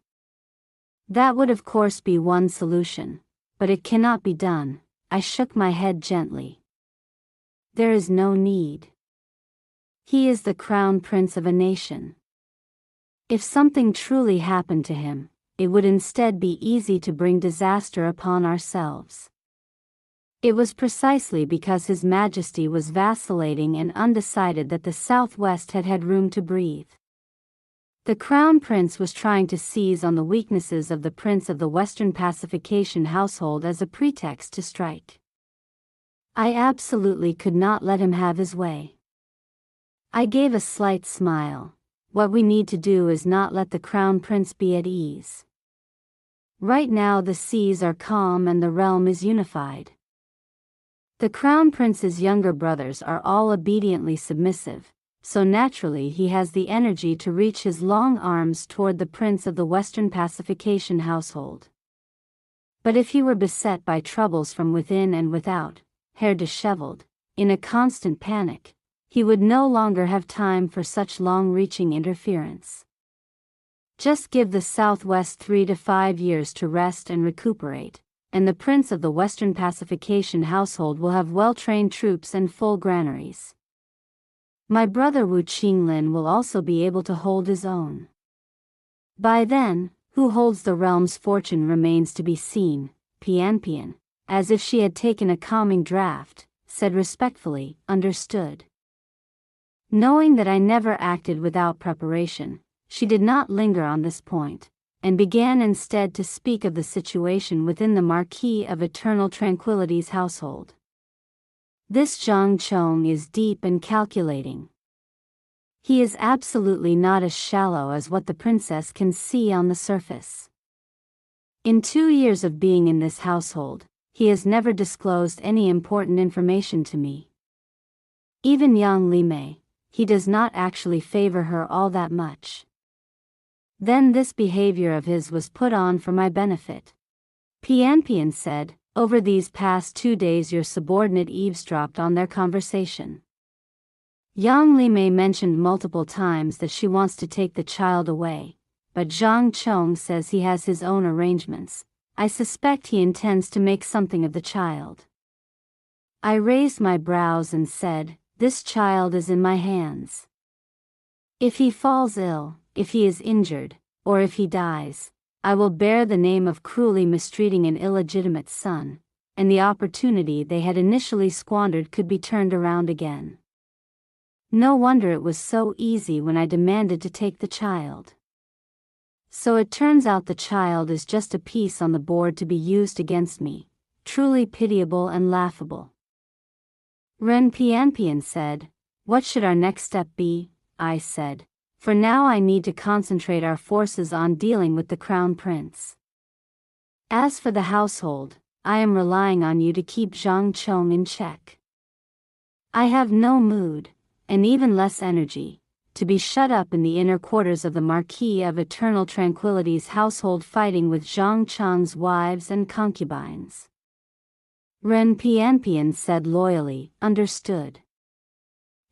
"That would of course be one solution, but it cannot be done." I shook my head gently. "There is no need. He is the crown prince of a nation. If something truly happened to him, it would instead be easy to bring disaster upon ourselves." It was precisely because His Majesty was vacillating and undecided that the Southwest had had room to breathe. The Crown Prince was trying to seize on the weaknesses of the Prince of the Western Pacification household as a pretext to strike. I absolutely could not let him have his way. I gave a slight smile. What we need to do is not let the Crown Prince be at ease. Right now the seas are calm and the realm is unified. The Crown Prince's younger brothers are all obediently submissive, so naturally he has the energy to reach his long arms toward the Prince of the Western Pacification household. But if he were beset by troubles from within and without, hair disheveled, in a constant panic, he would no longer have time for such long-reaching interference. Just give the Southwest 3 to 5 years to rest and recuperate, and the Prince of the Western Pacification household will have well-trained troops and full granaries. My brother Wu Qinglin will also be able to hold his own. By then, who holds the realm's fortune remains to be seen." Pian, as if she had taken a calming draught, said respectfully, "Understood." Knowing that I never acted without preparation, she did not linger on this point, and began instead to speak of the situation within the Marquis of Eternal Tranquillity's household. This Zhang Chong is deep and calculating. He is absolutely not as shallow as what the princess can see on the surface. In 2 years of being in this household, he has never disclosed any important information to me. Even young Li Mei, he does not actually favor her all that much. Then this behavior of his was put on for my benefit. Pian said, over these past 2 days your subordinate eavesdropped on their conversation. Yang Li Mei mentioned multiple times that she wants to take the child away, but Zhang Chong says he has his own arrangements. I suspect he intends to make something of the child. I raised my brows and said, this child is in my hands. If he falls ill, if he is injured, or if he dies, I will bear the name of cruelly mistreating an illegitimate son, and the opportunity they had initially squandered could be turned around again. No wonder it was so easy when I demanded to take the child. So it turns out the child is just a piece on the board to be used against me, truly pitiable and laughable. Ren Pian said, what should our next step be? I said, for now I need to concentrate our forces on dealing with the crown prince. As for the household, I am relying on you to keep Zhang Chong in check. I have no mood, and even less energy, to be shut up in the inner quarters of the Marquis of Eternal Tranquillity's household fighting with Zhang Chong's wives and concubines. Ren Pian said loyally, understood.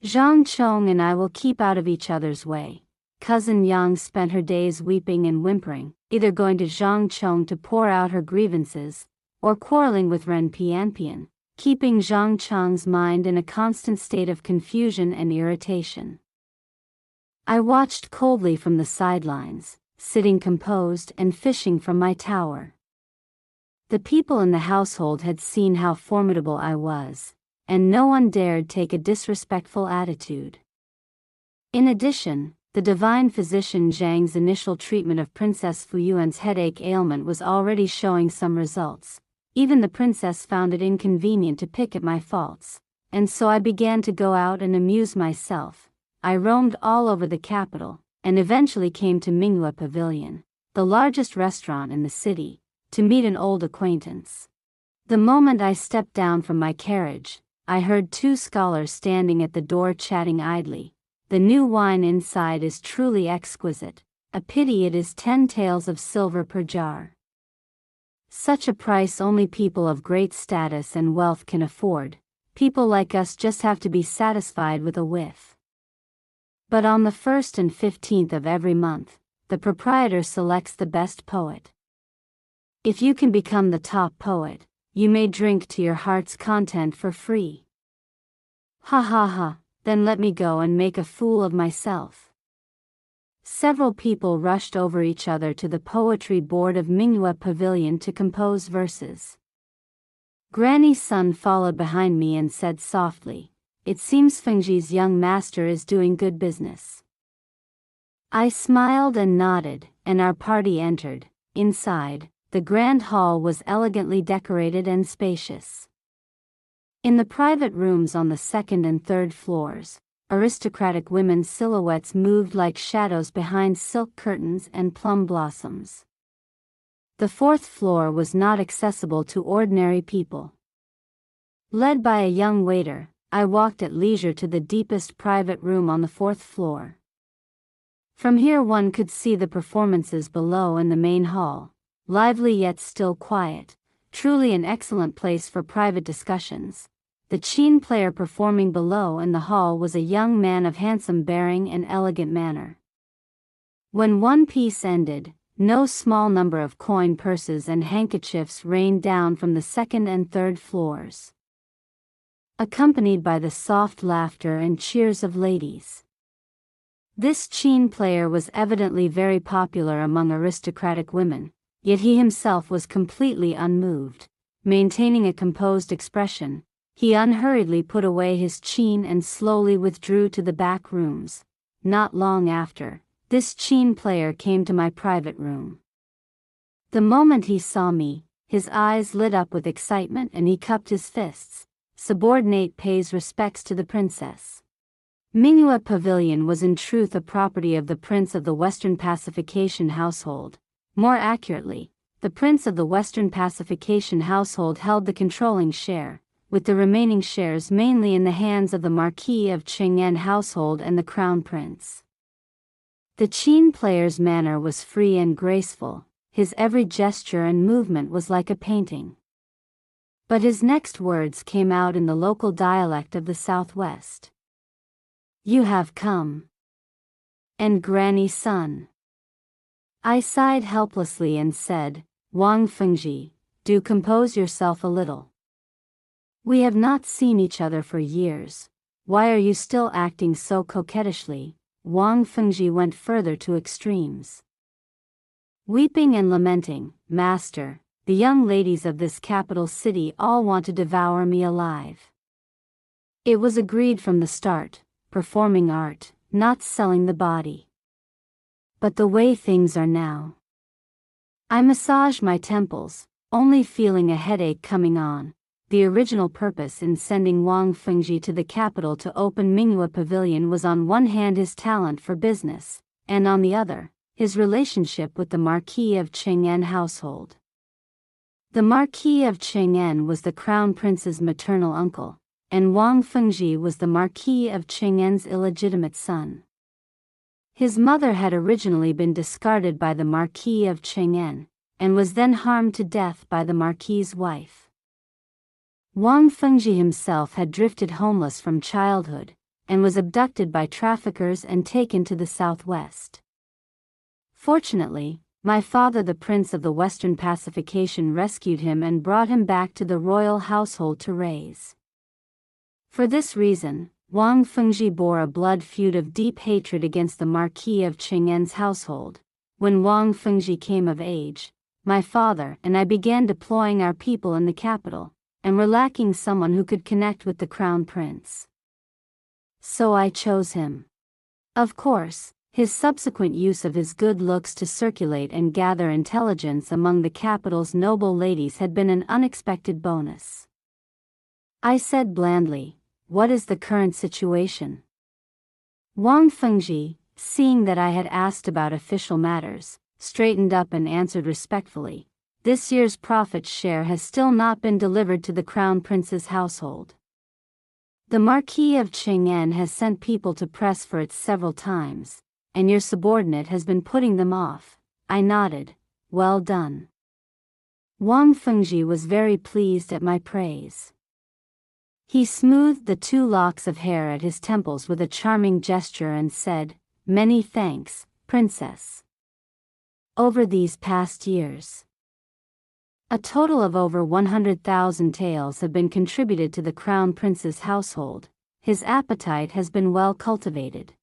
Zhang Chong and I will keep out of each other's way. Cousin Yang spent her days weeping and whimpering, either going to Zhang Chong to pour out her grievances, or quarreling with Ren Pian, keeping Zhang Chong's mind in a constant state of confusion and irritation. I watched coldly from the sidelines, sitting composed and fishing from my tower. The people in the household had seen how formidable I was, and no one dared take a disrespectful attitude. In addition, the divine physician Zhang's initial treatment of Princess Fuyuan's headache ailment was already showing some results. Even the princess found it inconvenient to pick at my faults, and so I began to go out and amuse myself. I roamed all over the capital, and eventually came to Mingyue Pavilion, the largest restaurant in the city, to meet an old acquaintance. The moment I stepped down from my carriage, I heard 2 scholars standing at the door chatting idly. The new wine inside is truly exquisite, a pity it is 10 taels of silver per jar. Such a price only people of great status and wealth can afford. People like us just have to be satisfied with a whiff. But on the 1st and 15th of every month, the proprietor selects the best poet. If you can become the top poet, you may drink to your heart's content for free. Ha ha ha, then let me go and make a fool of myself. Several people rushed over each other to the poetry board of Mingyue Pavilion to compose verses. Granny's son followed behind me and said softly, it seems Fengji's young master is doing good business. I smiled and nodded, and our party entered. Inside, the grand hall was elegantly decorated and spacious. In the private rooms on the 2nd and 3rd floors, aristocratic women's silhouettes moved like shadows behind silk curtains and plum blossoms. The 4th floor was not accessible to ordinary people. Led by a young waiter, I walked at leisure to the deepest private room on the 4th floor. From here one could see the performances below in the main hall, lively yet still quiet, truly an excellent place for private discussions. The qin player performing below in the hall was a young man of handsome bearing and elegant manner. When one piece ended, no small number of coin purses and handkerchiefs rained down from the 2nd and 3rd floors, accompanied by the soft laughter and cheers of ladies. This qin player was evidently very popular among aristocratic women, yet he himself was completely unmoved, maintaining a composed expression, He unhurriedly put away his qin and slowly withdrew to the back rooms. Not long after, this qin player came to my private room. The moment he saw me, his eyes lit up with excitement and he cupped his fists. Subordinate pays respects to the princess. Mingyue Pavilion was in truth a property of the Prince of the Western Pacification household. More accurately, the Prince of the Western Pacification household held the controlling share, with the remaining shares mainly in the hands of the Marquis of Cheng'an household and the Crown Prince. The qin player's manner was free and graceful, his every gesture and movement was like a painting. But his next words came out in the local dialect of the Southwest. "You have come. And Granny son." I sighed helplessly and said, "Wang Fengji, do compose yourself a little. We have not seen each other for years. Why are you still acting so coquettishly?" Wang Fengji went further to extremes. "Weeping and lamenting, master, the young ladies of this capital city all want to devour me alive. It was agreed from the start, performing art, not selling the body. But the way things are now." I massaged my temples, only feeling a headache coming on. The original purpose in sending Wang Fengji to the capital to open Mingyue Pavilion was on one hand his talent for business, and on the other, his relationship with the Marquis of Cheng'an household. The Marquis of Cheng'an was the Crown Prince's maternal uncle, and Wang Fengji was the Marquis of Cheng'an's illegitimate son. His mother had originally been discarded by the Marquis of Cheng'an, and was then harmed to death by the Marquis's wife. Wang Fengji himself had drifted homeless from childhood, and was abducted by traffickers and taken to the Southwest. Fortunately, my father the Prince of the Western Pacification rescued him and brought him back to the royal household to raise. For this reason, Wang Fengji bore a blood feud of deep hatred against the Marquis of Cheng'an's household. When Wang Fengji came of age, my father and I began deploying our people in the capital, and were lacking someone who could connect with the Crown Prince. So I chose him. Of course, his subsequent use of his good looks to circulate and gather intelligence among the capital's noble ladies had been an unexpected bonus. I said blandly, "What is the current situation?" Wang Fengji, seeing that I had asked about official matters, straightened up and answered respectfully, "This year's profit share has still not been delivered to the Crown Prince's household. The Marquis of Cheng'an has sent people to press for it several times, and your subordinate has been putting them off." I nodded, "Well done." Wang Fengji was very pleased at my praise. He smoothed the 2 locks of hair at his temples with a charming gesture and said, "Many thanks, Princess. Over these past years, a total of over 100,000 taels have been contributed to the Crown Prince's household. His appetite has been well cultivated.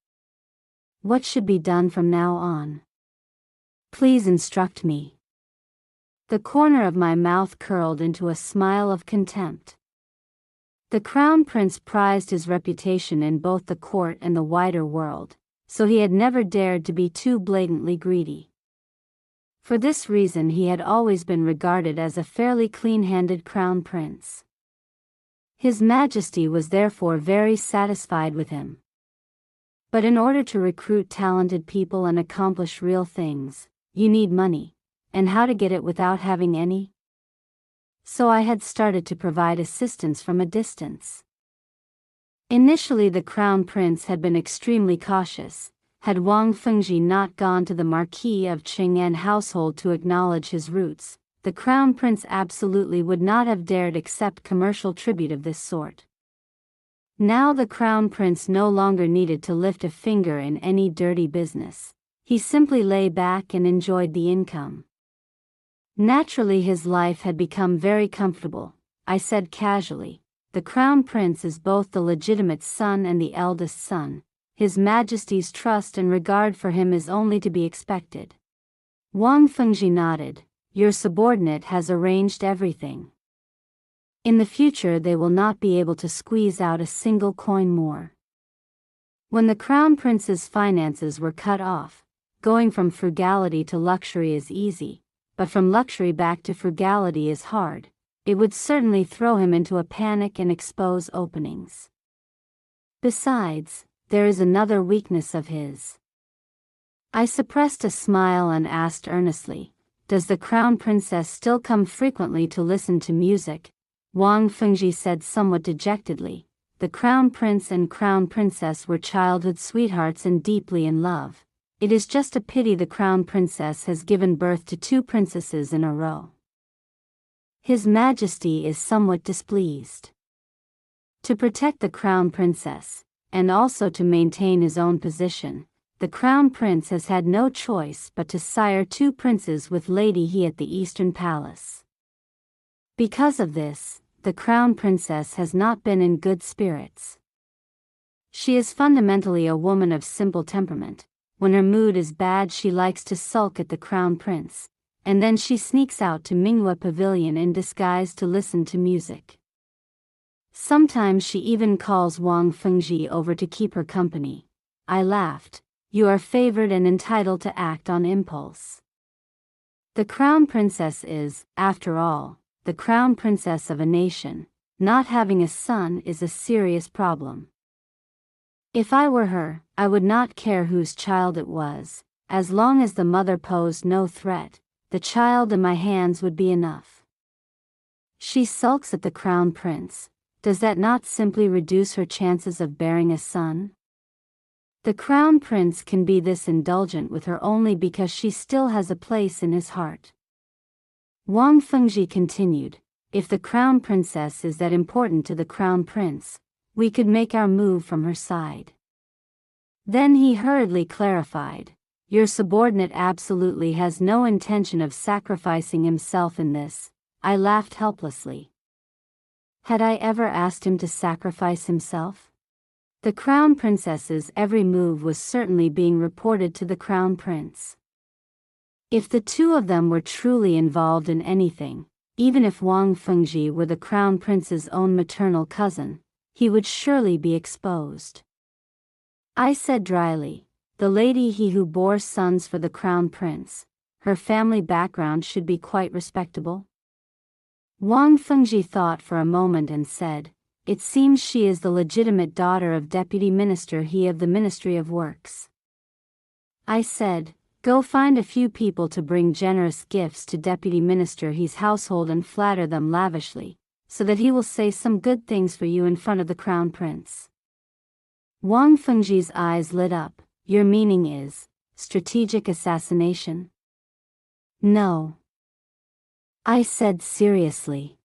What should be done from now on? Please instruct me." The corner of my mouth curled into a smile of contempt. The Crown Prince prized his reputation in both the court and the wider world, so he had never dared to be too blatantly greedy. For this reason he had always been regarded as a fairly clean-handed Crown Prince. His Majesty was therefore very satisfied with him. But in order to recruit talented people and accomplish real things, you need money, and how to get it without having any? So I had started to provide assistance from a distance. Initially the Crown Prince had been extremely cautious. Had Wang Fengji not gone to the Marquis of Cheng'an household to acknowledge his roots, the Crown Prince absolutely would not have dared accept commercial tribute of this sort. Now the Crown Prince no longer needed to lift a finger in any dirty business. He simply lay back and enjoyed the income. Naturally his life had become very comfortable. I said casually, "The Crown Prince is both the legitimate son and the eldest son. His Majesty's trust and regard for him is only to be expected." Wang Fengji nodded, "Your subordinate has arranged everything." In the future they will not be able to squeeze out a single coin more. When the crown prince's finances were cut off, going from frugality to luxury is easy, but from luxury back to frugality is hard. It would certainly throw him into a panic and expose openings. Besides, there is another weakness of his. I suppressed a smile and asked earnestly, "Does the crown princess still come frequently to listen to music?" Wang Fengji said somewhat dejectedly, "The crown prince and crown princess were childhood sweethearts and deeply in love. It is just a pity the crown princess has given birth to 2 princesses in a row. His Majesty is somewhat displeased." To protect the crown princess, and also to maintain his own position, the crown prince has had no choice but to sire 2 princes with Lady He at the Eastern Palace. Because of this, the crown princess has not been in good spirits. She is fundamentally a woman of simple temperament. When her mood is bad she likes to sulk at the crown prince, and then she sneaks out to Minghua Pavilion in disguise to listen to music. Sometimes she even calls Wang Fengji over to keep her company. I laughed. "You are favored and entitled to act on impulse. The crown princess is, after all, the crown princess of a nation. Not having a son is a serious problem. If I were her, I would not care whose child it was, as long as the mother posed no threat. The child in my hands would be enough." She sulks at the crown prince. Does that not simply reduce her chances of bearing a son? The crown prince can be this indulgent with her only because she still has a place in his heart. Wang Fengji continued, "If the crown princess is that important to the crown prince, we could make our move from her side." Then he hurriedly clarified, "Your subordinate absolutely has no intention of sacrificing himself in this." I laughed helplessly. Had I ever asked him to sacrifice himself? The crown princess's every move was certainly being reported to the crown prince. If the 2 of them were truly involved in anything, even if Wang Fengji were the crown prince's own maternal cousin, he would surely be exposed. I said dryly, "The Lady He who bore sons for the crown prince, her family background should be quite respectable." Wang Fengji thought for a moment and said, "It seems she is the legitimate daughter of Deputy Minister He of the Ministry of Works." I said, "Go find a few people to bring generous gifts to Deputy Minister He's household and flatter them lavishly, so that he will say some good things for you in front of the crown prince." Wang Fengji's eyes lit up. "Your meaning is strategic assassination?" "No," I said seriously.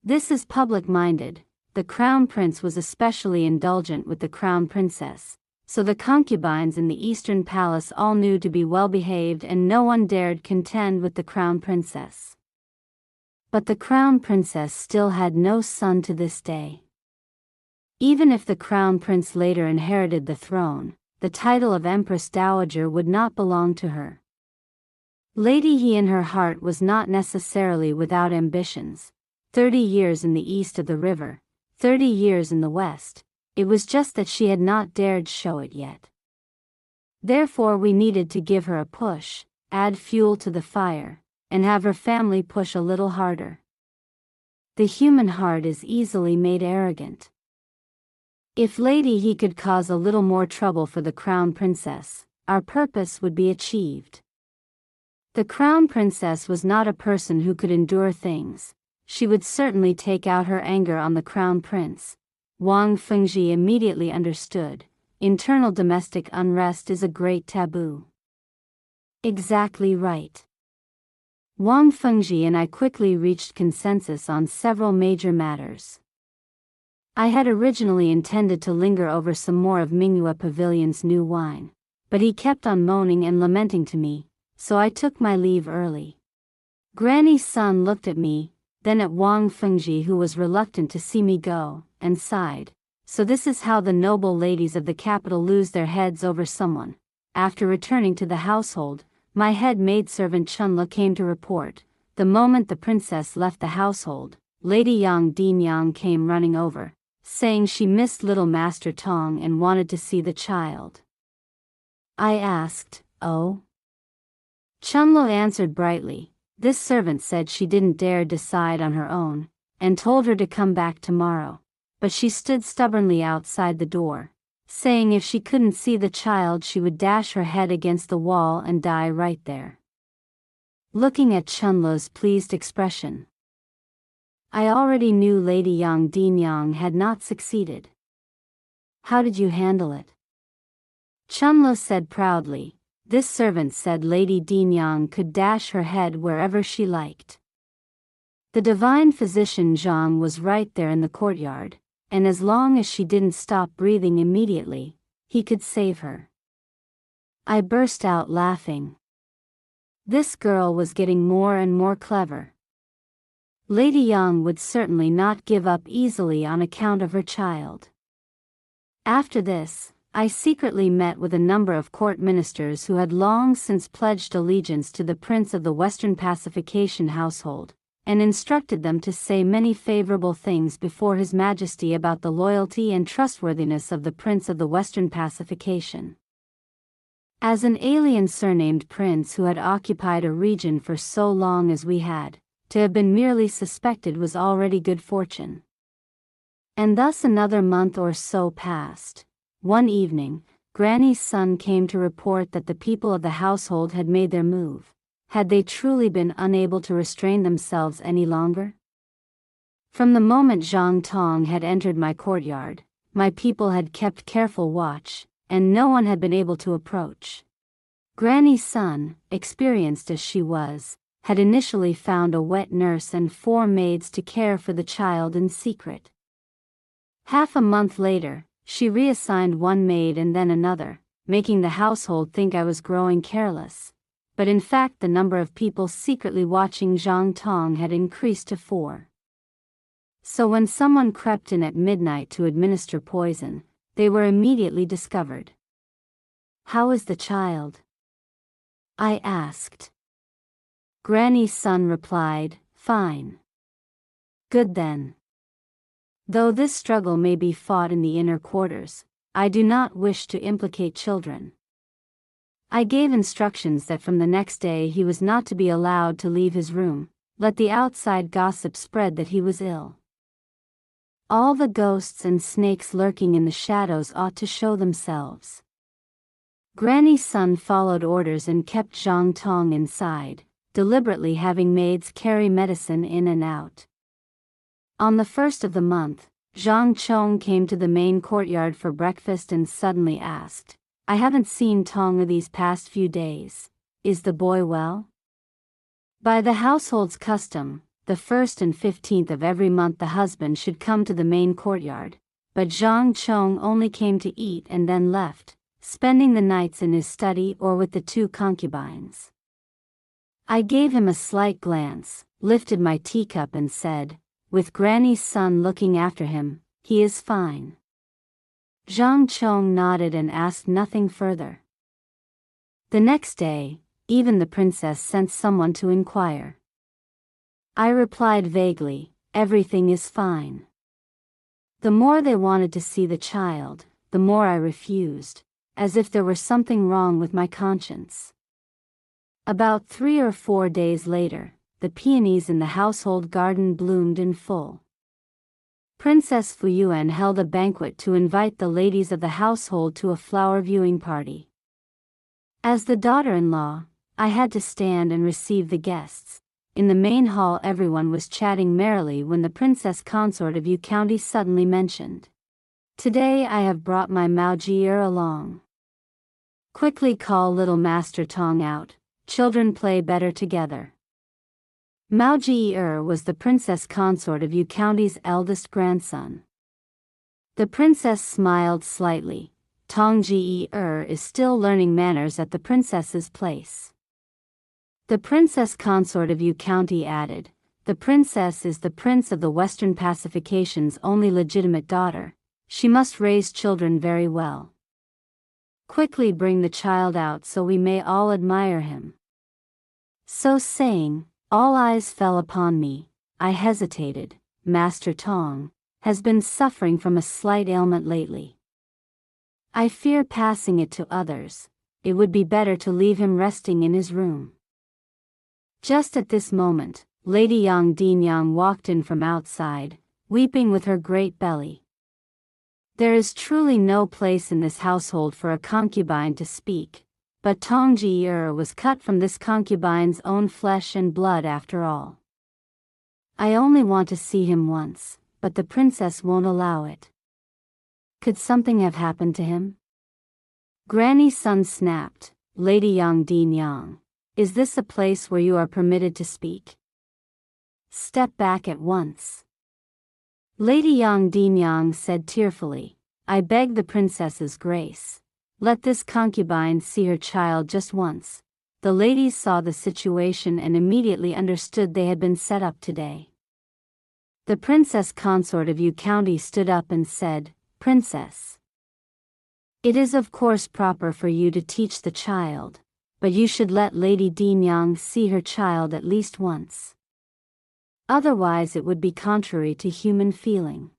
"This is public-minded. The crown prince was especially indulgent with the crown princess, so the concubines in the Eastern Palace all knew to be well-behaved and no one dared contend with the crown princess. But the crown princess still had no son to this day. Even if the crown prince later inherited the throne, the title of Empress Dowager would not belong to her. Lady He in her heart was not necessarily without ambitions. 30 years in the east of the river, 30 years in the west, it was just that she had not dared show it yet. Therefore we needed to give her a push, add fuel to the fire, and have her family push a little harder. The human heart is easily made arrogant. If Lady He could cause a little more trouble for the crown princess, our purpose would be achieved. The crown princess was not a person who could endure things. She would certainly take out her anger on the crown prince. Wang Fengji immediately understood. Internal domestic unrest is a great taboo. Exactly right. Wang Fengji and I quickly reached consensus on several major matters. I had originally intended to linger over some more of Minghua Pavilion's new wine, but he kept on moaning and lamenting to me, so I took my leave early. Granny Sun looked at me, then at Wang Fengji, who was reluctant to see me go, and sighed. So this is how the noble ladies of the capital lose their heads over someone. After returning to the household, my head maidservant Chunla came to report. The moment the princess left the household, Lady Yang Dinyang came running over, saying she missed little Master Tong and wanted to see the child. I asked, "Oh?" Chunlo answered brightly, "This servant said she didn't dare decide on her own, and told her to come back tomorrow, but she stood stubbornly outside the door, saying if she couldn't see the child she would dash her head against the wall and die right there." Looking at Chunlo's pleased expression, I already knew Lady Yang Dinyang had not succeeded. "How did you handle it?" Chunlo said proudly, "This servant said Lady Dinyang could dash her head wherever she liked. The divine physician Zhang was right there in the courtyard, and as long as she didn't stop breathing immediately, he could save her." I burst out laughing. This girl was getting more and more clever. Lady Yang would certainly not give up easily on account of her child. After this, I secretly met with a number of court ministers who had long since pledged allegiance to the Prince of the Western Pacification household, and instructed them to say many favorable things before His Majesty about the loyalty and trustworthiness of the Prince of the Western Pacification. As an alien surnamed prince who had occupied a region for so long as we had, to have been merely suspected was already good fortune. And thus another month or so passed. One evening, Granny's son came to report that the people of the household had made their move. Had they truly been unable to restrain themselves any longer? From the moment Zhang Tong had entered my courtyard, my people had kept careful watch, and no one had been able to approach. Granny's son, experienced as she was, had initially found a wet nurse and 4 maids to care for the child in secret. Half a month later, she reassigned 1 maid and then another, making the household think I was growing careless. But in fact the number of people secretly watching Zhang Tong had increased to 4. So when someone crept in at midnight to administer poison, they were immediately discovered. "How is the child?" I asked. Granny's son replied, "Fine." "Good then. Though this struggle may be fought in the inner quarters, I do not wish to implicate children." I gave instructions that from the next day he was not to be allowed to leave his room, let the outside gossip spread that he was ill. All the ghosts and snakes lurking in the shadows ought to show themselves. Granny's son followed orders and kept Zhang Tong inside, deliberately having maids carry medicine in and out. On the 1st of the month, Zhang Chong came to the main courtyard for breakfast and suddenly asked, "I haven't seen Tong these past few days. Is the boy well?" By the household's custom, the 1st and 15th of every month the husband should come to the main courtyard, but Zhang Chong only came to eat and then left, spending the nights in his study or with the 2 concubines. I gave him a slight glance, lifted my teacup and said, with Granny's son looking after him, "He is fine." Zhang Chong nodded and asked nothing further. The next day, even the princess sent someone to inquire. I replied vaguely, "Everything is fine." The more they wanted to see the child, the more I refused, as if there were something wrong with my conscience. About 3 or 4 days later, the peonies in the household garden bloomed in full. Princess Fuii held a banquet to invite the ladies of the household to a flower viewing party. As the daughter-in-law, I had to stand and receive the guests. In the main hall everyone was chatting merrily when the princess consort of Yu County suddenly mentioned, "Today I have brought my Maojier along. Quickly call little Master Tong out, children play better together." Maojier was the princess consort of Yu County's eldest grandson. The princess smiled slightly. Tong Jier is still learning manners at the princess's place. The princess consort of Yu County added, "The princess is the prince of the Western Pacification's only legitimate daughter. She must raise children very well. Quickly bring the child out so we may all admire him." So saying, all eyes fell upon me. I hesitated. Master Tong, has been suffering from a slight ailment lately. I fear passing it to others. It would be better to leave him resting in his room. Just at this moment, Lady Yang Dinyang walked in from outside, weeping with her great belly. There is truly no place in this household for a concubine to speak, but Tong Ji was cut from this concubine's own flesh and blood after all. I only want to see him once, but the princess won't allow it. Could something have happened to him? Granny's son snapped, Lady Yang Dinyang, is this a place where you are permitted to speak? Step back at once. Lady Yang Dinyang said tearfully, I beg the princess's grace. Let this concubine see her child just once. The ladies saw the situation and immediately understood they had been set up today. The princess consort of Yu County stood up and said, Princess, it is of course proper for you to teach the child, but you should let Lady Dinyang see her child at least once. Otherwise it would be contrary to human feeling.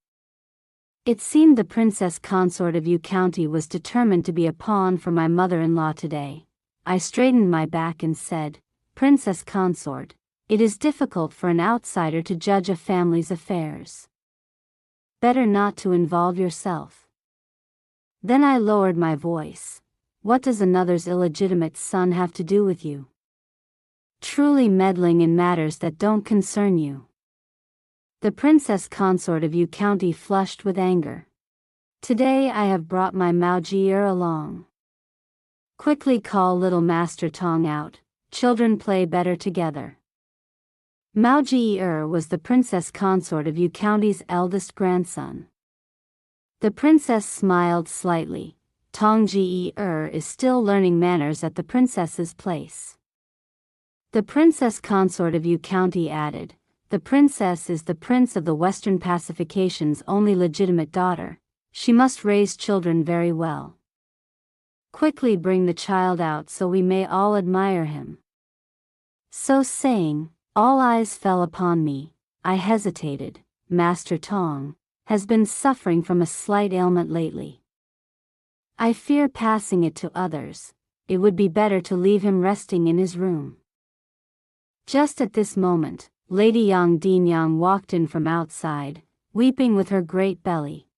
It seemed the princess consort of Yu County was determined to be a pawn for my mother-in-law today. I straightened my back and said, Princess consort, it is difficult for an outsider to judge a family's affairs. Better not to involve yourself. Then I lowered my voice. What does another's illegitimate son have to do with you? Truly meddling in matters that don't concern you. The princess consort of Yu County flushed with anger. Today I have brought my Maojier along. Quickly call little Master Tong out, children play better together. Maojier was the princess consort of Yu County's eldest grandson. The princess smiled slightly. Tong Ji-er is still learning manners at the princess's place. The princess consort of Yu County added, the princess is the prince of the Western Pacification's only legitimate daughter. She must raise children very well. Quickly bring the child out so we may all admire him. So saying, all eyes fell upon me. I hesitated. Master Tong has been suffering from a slight ailment lately. I fear passing it to others. It would be better to leave him resting in his room. Just at this moment, Lady Yang Dinyang walked in from outside, weeping with her great belly.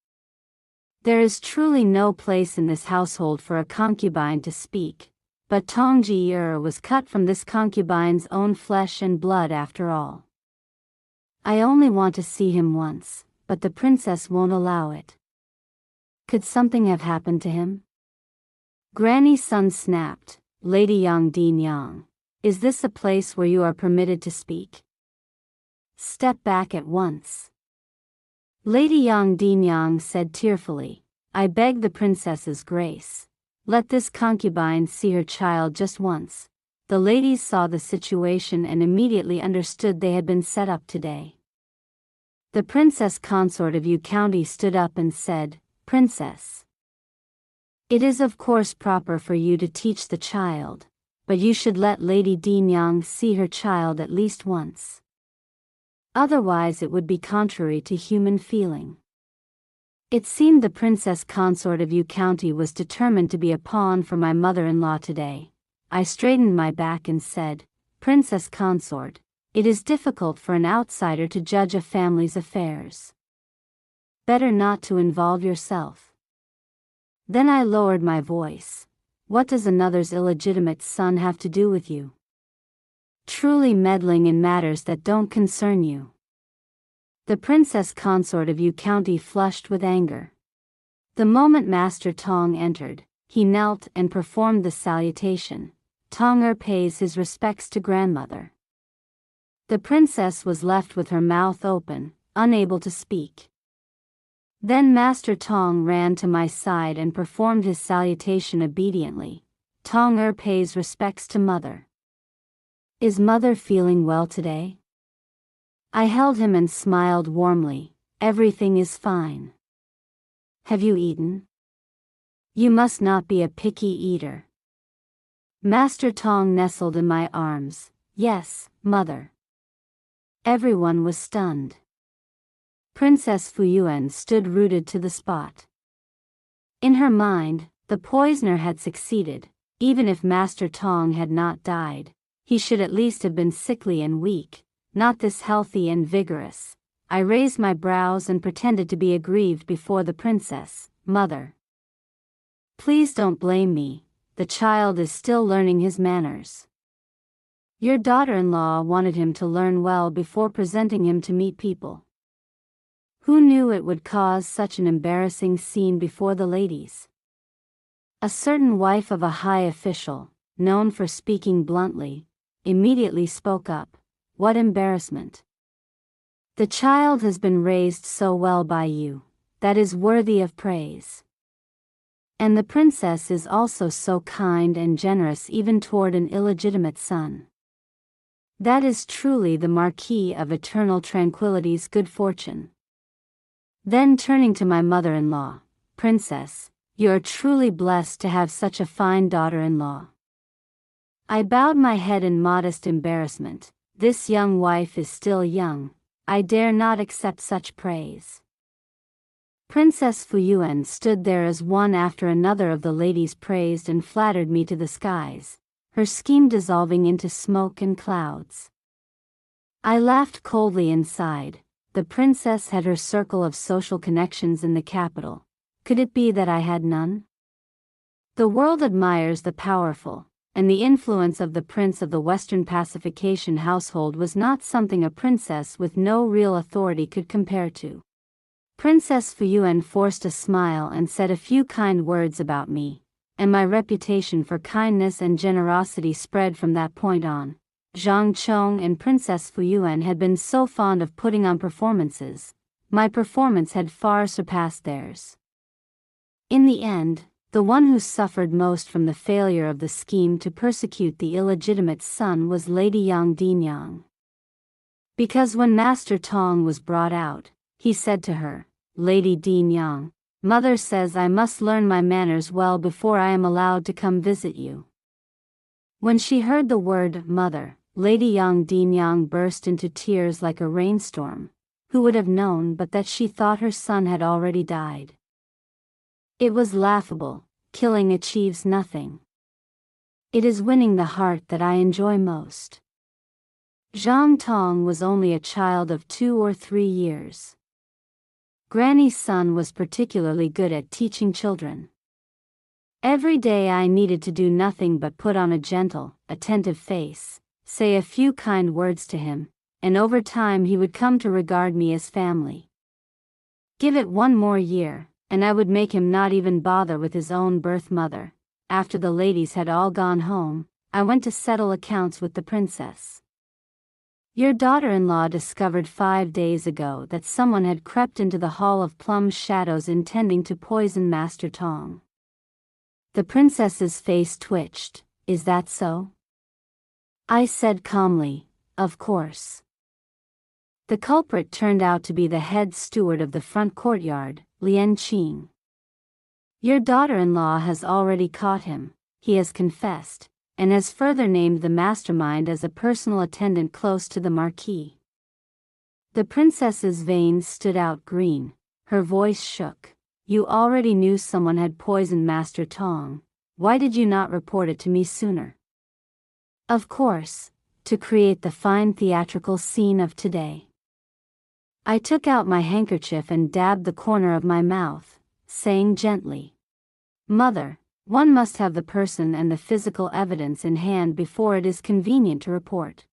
There is truly no place in this household for a concubine to speak, but Tong Ji was cut from this concubine's own flesh and blood after all. I only want to see him once, but the princess won't allow it. Could something have happened to him? Granny's son snapped, Lady Yang Dinyang, is this a place where you are permitted to speak? Step back at once. Lady Yang Dinyang said tearfully, I beg the princess's grace. Let this concubine see her child just once. The ladies saw the situation and immediately understood they had been set up today. The princess consort of Yu County stood up and said, Princess, it is of course proper for you to teach the child, but you should let Lady Dinyang see her child at least once. Otherwise it would be contrary to human feeling. It seemed the princess consort of Yu County was determined to be a pawn for my mother-in-law today. I straightened my back and said, Princess consort, it is difficult for an outsider to judge a family's affairs. Better not to involve yourself. Then I lowered my voice. What does another's illegitimate son have to do with you? Truly meddling in matters that don't concern you. The princess consort of Yu County flushed with anger. The moment Master Tong entered, he knelt and performed the salutation. Tong pays his respects to grandmother. The princess was left with her mouth open, unable to speak. Then Master Tong ran to my side and performed his salutation obediently. Tong pays respects to mother. Is mother feeling well today? I held him and smiled warmly. Everything is fine. Have you eaten? You must not be a picky eater. Master Tong nestled in my arms. Yes, mother. Everyone was stunned. Princess Fuii stood rooted to the spot. In her mind, the poisoner had succeeded. Even if Master Tong had not died, he should at least have been sickly and weak, not this healthy and vigorous. I raised my brows and pretended to be aggrieved before the princess. Mother, please don't blame me. The child is still learning his manners. Your daughter-in-law wanted him to learn well before presenting him to meet people. Who knew it would cause such an embarrassing scene before the ladies? A certain wife of a high official, known for speaking bluntly, immediately spoke up. What embarrassment! The child has been raised so well by you. That is worthy of praise. And the princess is also so kind and generous even toward an illegitimate son. That is truly the Marquis of Eternal Tranquility's good fortune. Then turning to my mother-in-law, Princess, you are truly blessed to have such a fine daughter-in-law. I bowed my head in modest embarrassment. This young wife is still young. I dare not accept such praise. Princess Fuii stood there as one after another of the ladies praised and flattered me to the skies, her scheme dissolving into smoke and clouds. I laughed coldly inside. The princess had her circle of social connections in the capital. Could it be that I had none? The world admires the powerful, and the influence of the prince of the Western pacification household was not something a princess with no real authority could compare to. Princess Fuii forced a smile and said a few kind words about me, and my reputation for kindness and generosity spread from that point on. Zhang Chong and Princess Fuii had been so fond of putting on performances. My performance had far surpassed theirs. In the end, the one who suffered most from the failure of the scheme to persecute the illegitimate son was Lady Yang Dinyang. Because when Master Tong was brought out, he said to her, Lady Dinyang, Mother says I must learn my manners well before I am allowed to come visit you. When she heard the word mother, Lady Yang Dinyang burst into tears like a rainstorm. Who would have known but that she thought her son had already died? It was laughable. Killing achieves nothing. It is winning the heart that I enjoy most. Zhang Tong was only a child of 2 or 3 years. Granny's son was particularly good at teaching children. Every day I needed to do nothing but put on a gentle, attentive face, say a few kind words to him, and over time he would come to regard me as family. Give it 1 more year, and I would make him not even bother with his own birth mother. After the ladies had all gone home, I went to settle accounts with the princess. Your daughter-in-law discovered 5 days ago that someone had crept into the Hall of Plum Shadows intending to poison Master Tong. The princess's face twitched. Is that so? I said calmly, of course. The culprit turned out to be the head steward of the front courtyard, Lian Qing. Your daughter-in-law has already caught him, he has confessed, and has further named the mastermind as a personal attendant close to the Marquis. The princess's veins stood out green, her voice shook. You already knew someone had poisoned Master Tong. Why did you not report it to me sooner? Of course, to create the fine theatrical scene of today. I took out my handkerchief and dabbed the corner of my mouth, saying gently, Mother, one must have the person and the physical evidence in hand before it is convenient to report.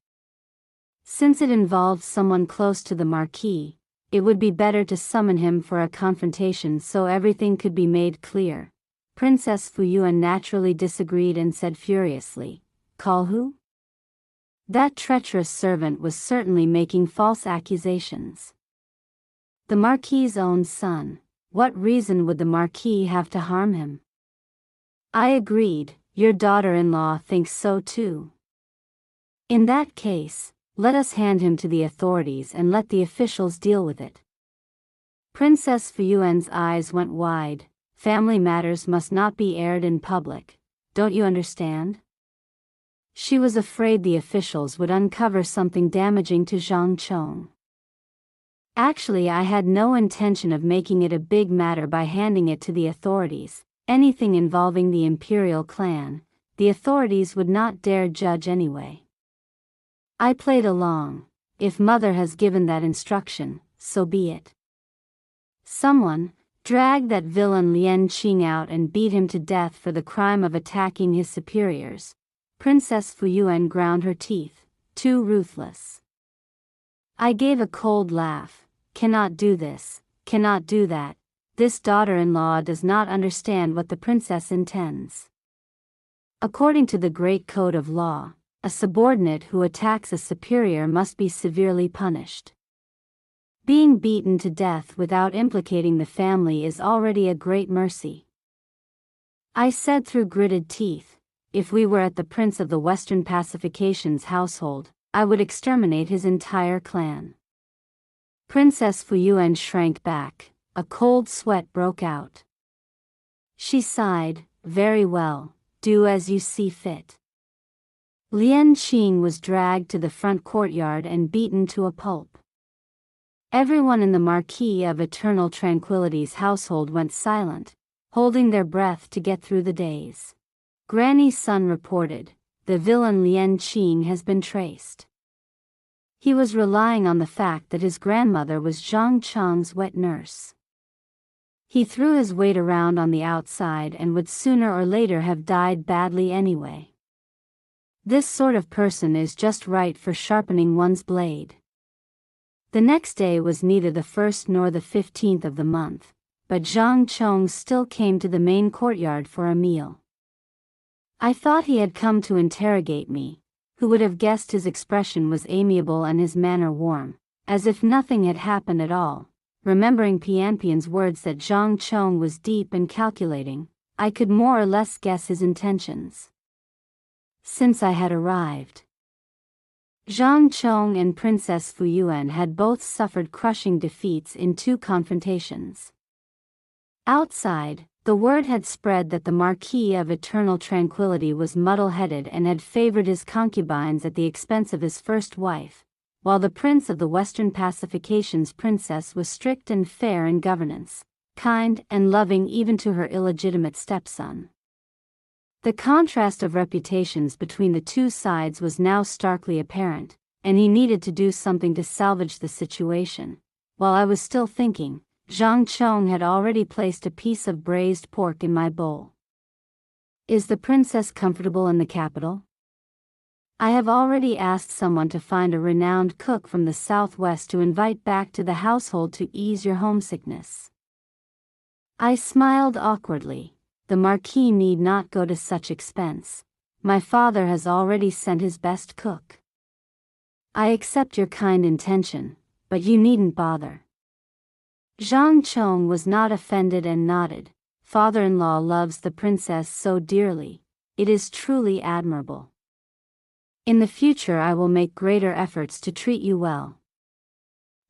Since it involved someone close to the Marquis, it would be better to summon him for a confrontation so everything could be made clear. Princess Fuii naturally disagreed and said furiously, Call who? That treacherous servant was certainly making false accusations. The Marquis's own son. What reason would the Marquis have to harm him? I agreed. Your daughter-in-law thinks so too. In that case, let us hand him to the authorities and let the officials deal with it. Princess Fui's eyes went wide. Family matters must not be aired in public. Don't you understand? She was afraid the officials would uncover something damaging to Zhang Chong. Actually, I had no intention of making it a big matter by handing it to the authorities. Anything involving the imperial clan, the authorities would not dare judge anyway. I played along. If mother has given that instruction, so be it. Someone dragged that villain Lien Qing out and beat him to death for the crime of attacking his superiors. Princess Fuii ground her teeth. Too ruthless. I gave a cold laugh. Cannot do this, cannot do that. This daughter-in-law does not understand what the princess intends. According to the great code of law, a subordinate who attacks a superior must be severely punished. Being beaten to death without implicating the family is already a great mercy. I said through gritted teeth, if we were at the Prince of the Western Pacification's household, I would exterminate his entire clan. Princess Fuii shrank back. A cold sweat broke out. She sighed, very well, do as you see fit. Lien Qing was dragged to the front courtyard and beaten to a pulp. Everyone in the Marquis of Eternal Tranquility's household went silent, holding their breath to get through the days. Granny's son reported, the villain Lien Qing has been traced. He was relying on the fact that his grandmother was Zhang Chang's wet nurse. He threw his weight around on the outside and would sooner or later have died badly anyway. This sort of person is just right for sharpening one's blade. The next day was neither the 1st nor the 15th of the month, but Zhang Chong still came to the main courtyard for a meal. I thought he had come to interrogate me. Who would have guessed his expression was amiable and his manner warm, as if nothing had happened at all. Remembering Pianpian's words that Zhang Chong was deep and calculating, I could more or less guess his intentions. Since I had arrived, Zhang Chong and Princess Fuii had both suffered crushing defeats in 2 confrontations. Outside, the word had spread that the Marquis of Eternal Tranquility was muddle-headed and had favored his concubines at the expense of his first wife, while the Prince of the Western Pacification's princess was strict and fair in governance, kind and loving even to her illegitimate stepson. The contrast of reputations between the 2 sides was now starkly apparent, and he needed to do something to salvage the situation. While I was still thinking, Zhang Chong had already placed a piece of braised pork in my bowl. Is the princess comfortable in the capital? I have already asked someone to find a renowned cook from the southwest to invite back to the household to ease your homesickness. I smiled awkwardly. The Marquis need not go to such expense. My father has already sent his best cook. I accept your kind intention, but you needn't bother. Zhang Chong was not offended and nodded. Father-in-law loves the princess so dearly. It is truly admirable. In the future I will make greater efforts to treat you well.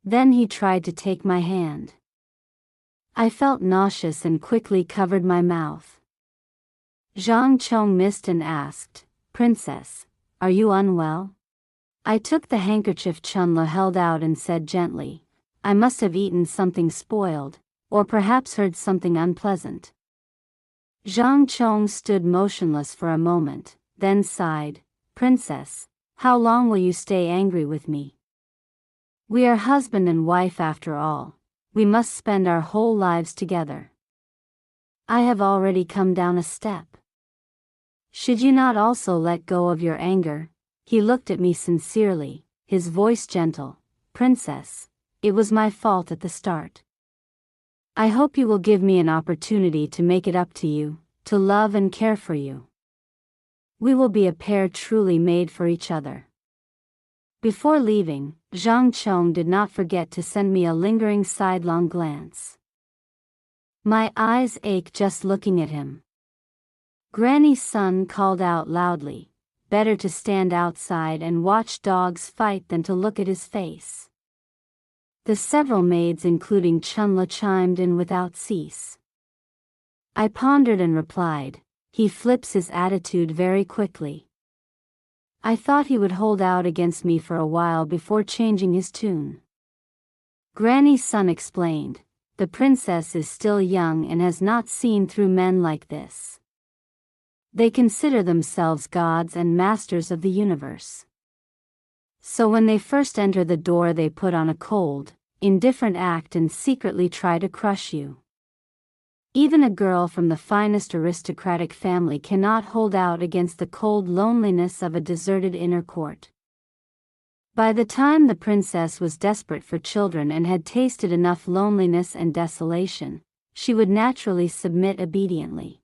Then he tried to take my hand. I felt nauseous and quickly covered my mouth. Zhang Chong missed and asked, Princess, are you unwell? I took the handkerchief Chunla held out and said gently, I must have eaten something spoiled, or perhaps heard something unpleasant. Zhang Chong stood motionless for a moment, then sighed, Princess, how long will you stay angry with me? We are husband and wife after all. We must spend our whole lives together. I have already come down a step. Should you not also let go of your anger? He looked at me sincerely, his voice gentle. Princess, it was my fault at the start. I hope you will give me an opportunity to make it up to you, to love and care for you. We will be a pair truly made for each other. Before leaving, Zhang Chong did not forget to send me a lingering sidelong glance. My eyes ached just looking at him. Granny's son called out loudly, better to stand outside and watch dogs fight than to look at his face. The several maids including Chunla chimed in without cease. I pondered and replied, he flips his attitude very quickly. I thought he would hold out against me for a while before changing his tune. Granny's son explained, "The princess is still young and has not seen through men like this. They consider themselves gods and masters of the universe. So when they first enter the door they put on a cold, indifferent act and secretly try to crush you. Even a girl from the finest aristocratic family cannot hold out against the cold loneliness of a deserted inner court. By the time the princess was desperate for children and had tasted enough loneliness and desolation, she would naturally submit obediently.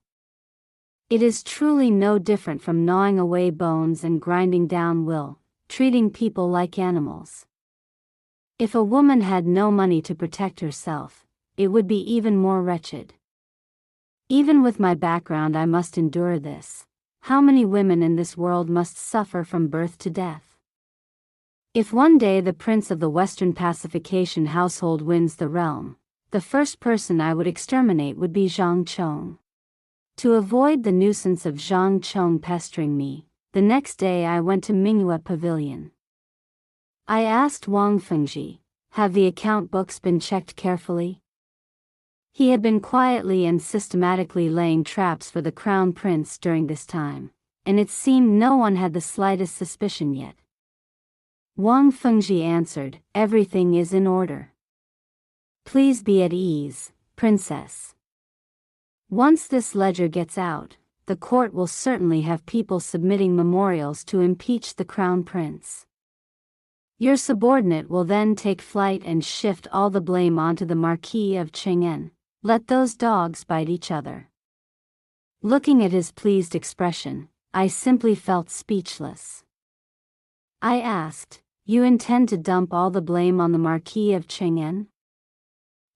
It is truly no different from gnawing away bones and grinding down will, treating people like animals. If a woman had no money to protect herself, it would be even more wretched. Even with my background I must endure this. How many women in this world must suffer from birth to death? If one day the prince of the Western pacification household wins the realm, the first person I would exterminate would be Zhang Chong. To avoid the nuisance of Zhang Chong pestering me, the next day I went to Mingyue Pavilion. I asked Wang Fengji, "Have the account books been checked carefully?" He had been quietly and systematically laying traps for the crown prince during this time, and it seemed no one had the slightest suspicion yet. Wang Fengji answered, "Everything is in order. Please be at ease, princess. Once this ledger gets out, the court will certainly have people submitting memorials to impeach the crown prince. Your subordinate will then take flight and shift all the blame onto the Marquis of Cheng'en. Let those dogs bite each other." Looking at his pleased expression, I simply felt speechless. I asked, "You intend to dump all the blame on the Marquis of Cheng'en?"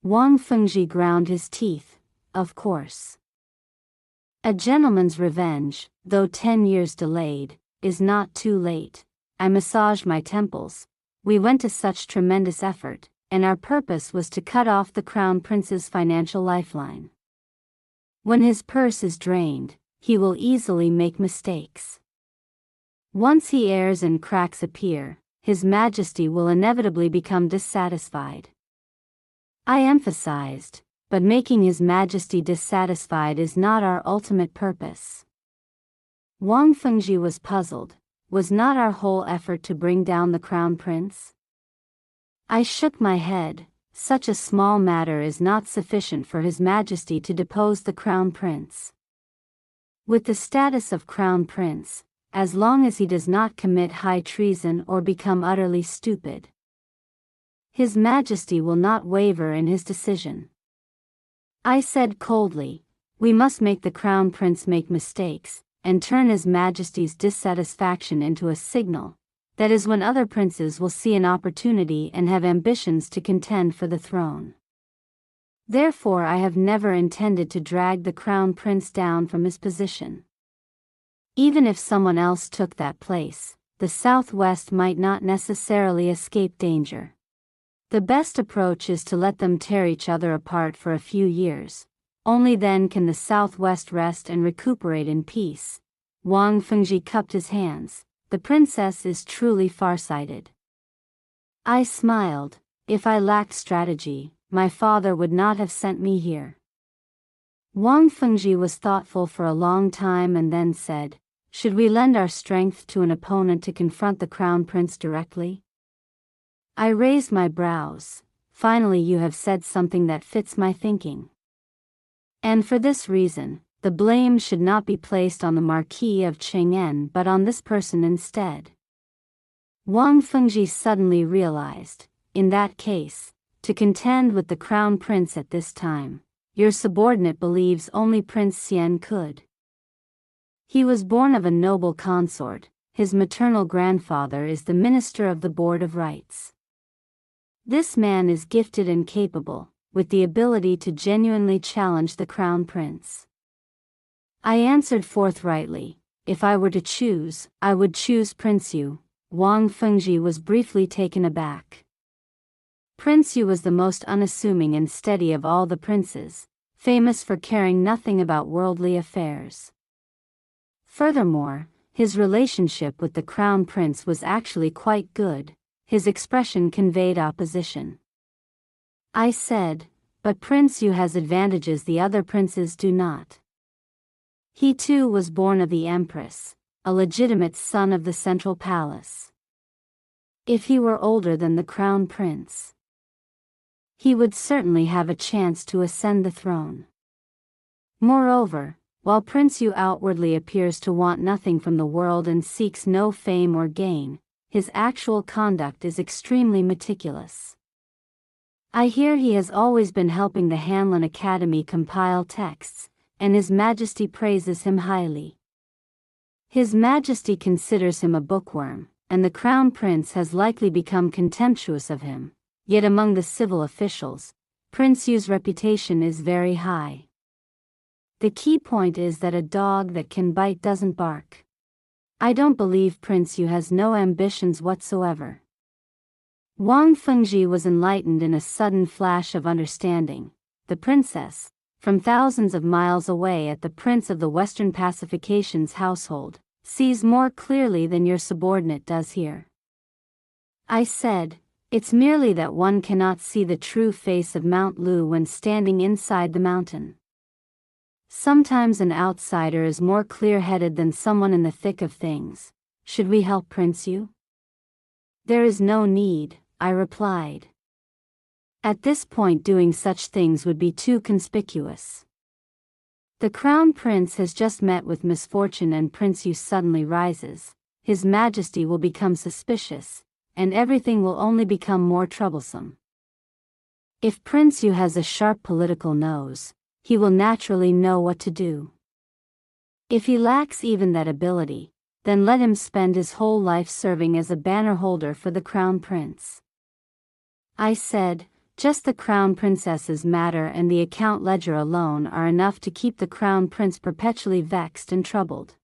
Wang Fengji ground his teeth, "Of course. A gentleman's revenge, though 10 years delayed, is not too late." I massaged my temples. We went to such tremendous effort, and our purpose was to cut off the crown prince's financial lifeline. When his purse is drained, he will easily make mistakes. Once he errs and cracks appear, His Majesty will inevitably become dissatisfied. I emphasized, but making His Majesty dissatisfied is not our ultimate purpose. Wang Fengji was puzzled. Was not our whole effort to bring down the crown prince? I shook my head. Such a small matter is not sufficient for His Majesty to depose the crown prince. With the status of crown prince, as long as he does not commit high treason or become utterly stupid, His Majesty will not waver in his decision. I said coldly, "We must make the crown prince make mistakes, and turn His Majesty's dissatisfaction into a signal. That is when other princes will see an opportunity and have ambitions to contend for the throne. Therefore I have never intended to drag the crown prince down from his position. Even if someone else took that place, the Southwest might not necessarily escape danger. The best approach is to let them tear each other apart for a few years. Only then can the Southwest rest and recuperate in peace." Wang Fengji cupped his hands. "The princess is truly farsighted." I smiled. If I lacked strategy, my father would not have sent me here. Wang Fengji was thoughtful for a long time and then said, "Should we lend our strength to an opponent to confront the crown prince directly?" I raised my brows. "Finally you have said something that fits my thinking. And for this reason, the blame should not be placed on the Marquis of Cheng'en but on this person instead." Wang Fengji suddenly realized, in that case, to contend with the crown prince at this time, your subordinate believes only Prince Xian could. He was born of a noble consort. His maternal grandfather is the Minister of the Board of Rights. This man is gifted and capable, with the ability to genuinely challenge the crown prince. I answered forthrightly, "If I were to choose, I would choose Prince Yu." Wang Fengji was briefly taken aback. Prince Yu was the most unassuming and steady of all the princes, famous for caring nothing about worldly affairs. Furthermore, his relationship with the crown prince was actually quite good. His expression conveyed opposition. I said, but Prince Yu has advantages the other princes do not. He too was born of the Empress, a legitimate son of the central palace. If he were older than the crown prince, he would certainly have a chance to ascend the throne. Moreover, while Prince Yu outwardly appears to want nothing from the world and seeks no fame or gain, his actual conduct is extremely meticulous. I hear he has always been helping the Hanlin Academy compile texts, and His Majesty praises him highly. His Majesty considers him a bookworm, and the Crown Prince has likely become contemptuous of him, yet among the civil officials, Prince Yu's reputation is very high. The key point is that a dog that can bite doesn't bark. I don't believe Prince Yu has no ambitions whatsoever. Wang Fengji was enlightened in a sudden flash of understanding. The princess, from thousands of miles away at the Prince of the Western Pacification's household, sees more clearly than your subordinate does here. I said, it's merely that one cannot see the true face of Mount Lu when standing inside the mountain. Sometimes an outsider is more clear-headed than someone in the thick of things. Should we help Prince Yu? There is no need, I replied. At this point doing such things would be too conspicuous. The Crown Prince has just met with misfortune and Prince Yu suddenly rises. His Majesty will become suspicious, and everything will only become more troublesome. If Prince Yu has a sharp political nose, he will naturally know what to do. If he lacks even that ability, then let him spend his whole life serving as a banner holder for the Crown Prince. I said, just the Crown Princess's matter and the account ledger alone are enough to keep the Crown Prince perpetually vexed and troubled.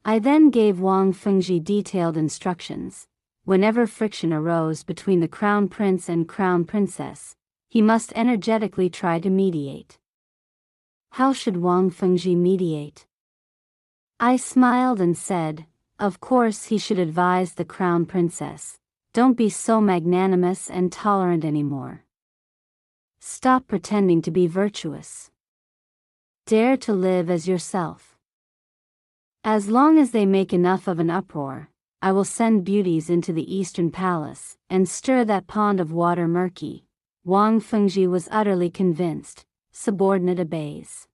I then gave Wang Fengji detailed instructions. Whenever friction arose between the Crown Prince and Crown Princess, he must energetically try to mediate. How should Wang Fengji mediate? I smiled and said, of course he should advise the Crown Princess, don't be so magnanimous and tolerant anymore. Stop pretending to be virtuous. Dare to live as yourself. As long as they make enough of an uproar, I will send beauties into the Eastern Palace, and stir that pond of water murky. Wang Fengji was utterly convinced. Subordinate obeys.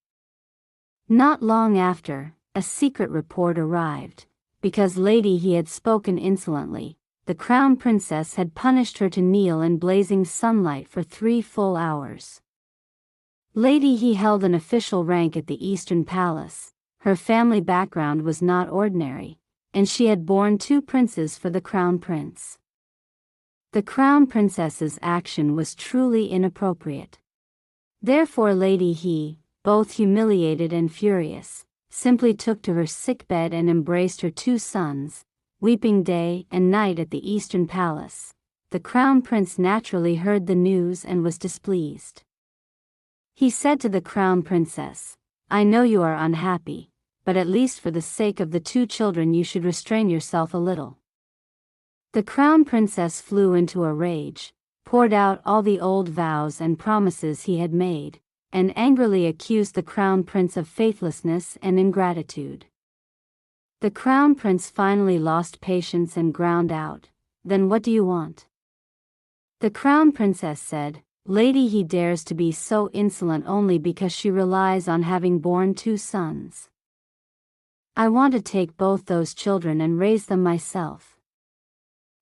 Not long after, a secret report arrived. Because Lady He had spoken insolently, the Crown Princess had punished her to kneel in blazing sunlight for 3 full hours. Lady He held an official rank at the Eastern Palace. Her family background was not ordinary, and she had borne 2 princes for the Crown Prince. The Crown Princess's action was truly inappropriate. Therefore Lady He, both humiliated and furious, simply took to her sickbed and embraced her 2 sons, weeping day and night at the Eastern Palace. The Crown Prince naturally heard the news and was displeased. He said to the Crown Princess, I know you are unhappy, but at least for the sake of the 2 children you should restrain yourself a little. The Crown Princess flew into a rage, poured out all the old vows and promises he had made, and angrily accused the Crown Prince of faithlessness and ingratitude. The Crown Prince finally lost patience and ground out, then what do you want? The Crown Princess said, Lady He dares to be so insolent only because she relies on having borne 2 sons. I want to take both those children and raise them myself.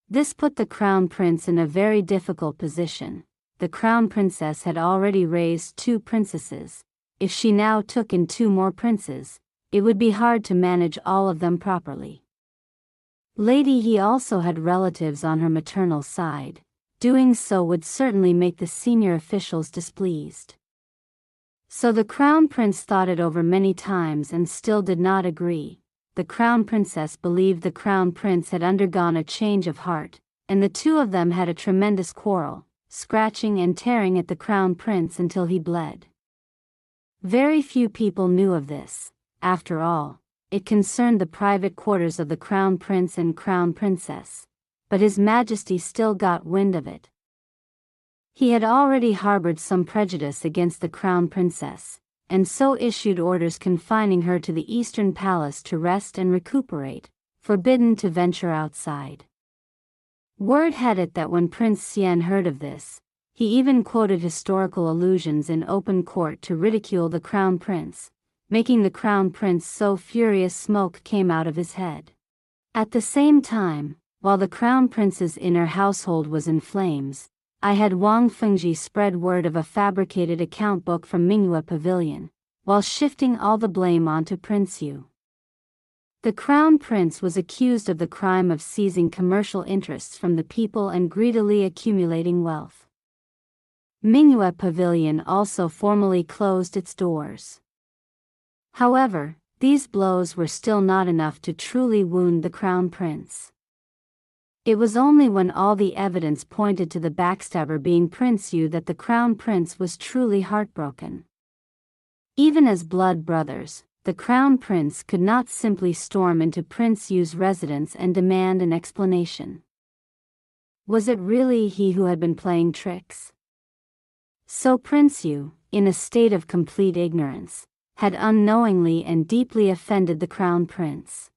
This put the Crown Prince in a very difficult position. The Crown Princess had already raised 2 princesses. If she now took in 2 more princes, it would be hard to manage all of them properly. Lady He also had relatives on her maternal side. Doing so would certainly make the senior officials displeased. So the Crown Prince thought it over many times and still did not agree. The Crown Princess believed the Crown Prince had undergone a change of heart, and the 2 of them had a tremendous quarrel, scratching and tearing at the Crown Prince until he bled. Very few people knew of this. After all, it concerned the private quarters of the Crown Prince and Crown Princess, but His Majesty still got wind of it. He had already harbored some prejudice against the crown princess, and so issued orders confining her to the eastern palace to rest and recuperate, forbidden to venture outside. Word had it that when Prince Xian heard of this, he even quoted historical allusions in open court to ridicule the crown prince, making the crown prince so furious smoke came out of his head. At the same time, while the crown prince's inner household was in flames, I had Wang Fengji spread word of a fabricated account book from Mingyue Pavilion, while shifting all the blame onto Prince Yu. The crown prince was accused of the crime of seizing commercial interests from the people and greedily accumulating wealth. Mingyue Pavilion also formally closed its doors. However, these blows were still not enough to truly wound the crown prince. It was only when all the evidence pointed to the backstabber being Prince Yu that the crown prince was truly heartbroken. Even as blood brothers, the crown prince could not simply storm into Prince Yu's residence and demand an explanation. Was it really he who had been playing tricks? So Prince Yu, in a state of complete ignorance, had unknowingly and deeply offended the crown prince.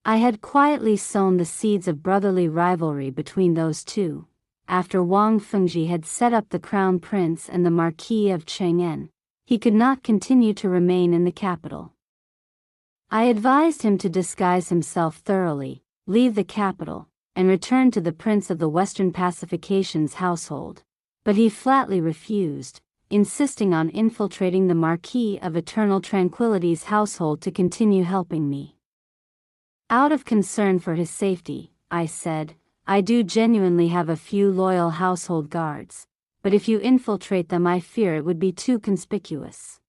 I had quietly sown the seeds of brotherly rivalry between those two. After Wang Fengji had set up the crown prince and the Marquis of Cheng'an, he could not continue to remain in the capital. I advised him to disguise himself thoroughly, leave the capital, and return to the Prince of the Western Pacification's household, but he flatly refused, insisting on infiltrating the Marquis of Eternal Tranquility's household to continue helping me. Out of concern for his safety, I said, I do genuinely have a few loyal household guards, but if you infiltrate them I fear it would be too conspicuous.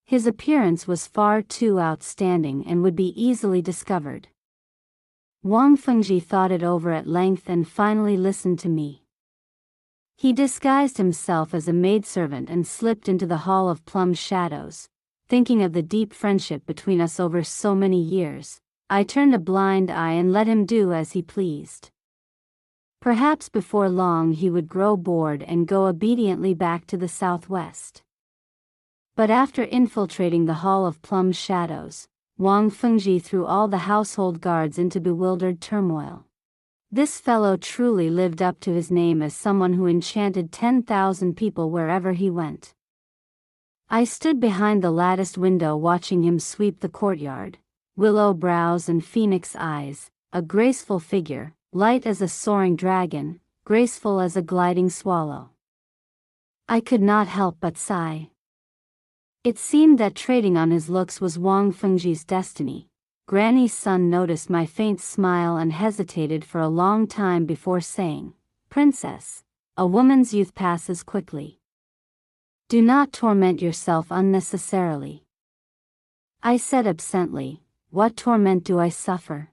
His appearance was far too outstanding and would be easily discovered. Wang Fengji thought it over at length and finally listened to me. He disguised himself as a maidservant and slipped into the Hall of Plum Shadows. Thinking of the deep friendship between us over so many years, I turned a blind eye and let him do as he pleased. Perhaps before long he would grow bored and go obediently back to the southwest. But after infiltrating the Hall of Plum Shadows, Wang Fengji threw all the household guards into bewildered turmoil. This fellow truly lived up to his name as someone who enchanted 10,000 people wherever he went. I stood behind the latticed window watching him sweep the courtyard, willow brows and phoenix eyes, a graceful figure, light as a soaring dragon, graceful as a gliding swallow. I could not help but sigh. It seemed that trading on his looks was Wang Fengji's destiny. Granny's son noticed my faint smile and hesitated for a long time before saying, "Princess, a woman's youth passes quickly. Do not torment yourself unnecessarily." I said absently, "What torment do I suffer?"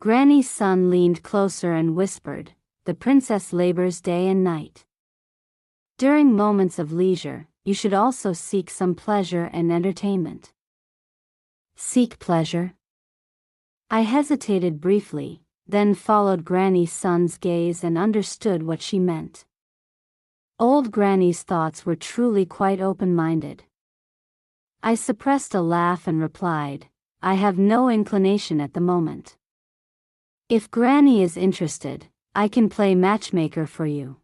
Granny's son leaned closer and whispered, "The princess labors day and night. During moments of leisure, you should also seek some pleasure and entertainment." Seek pleasure? I hesitated briefly, then followed Granny's son's gaze and understood what she meant. Old Granny's thoughts were truly quite open-minded. I suppressed a laugh and replied, "I have no inclination at the moment. If Granny is interested, I can play matchmaker for you."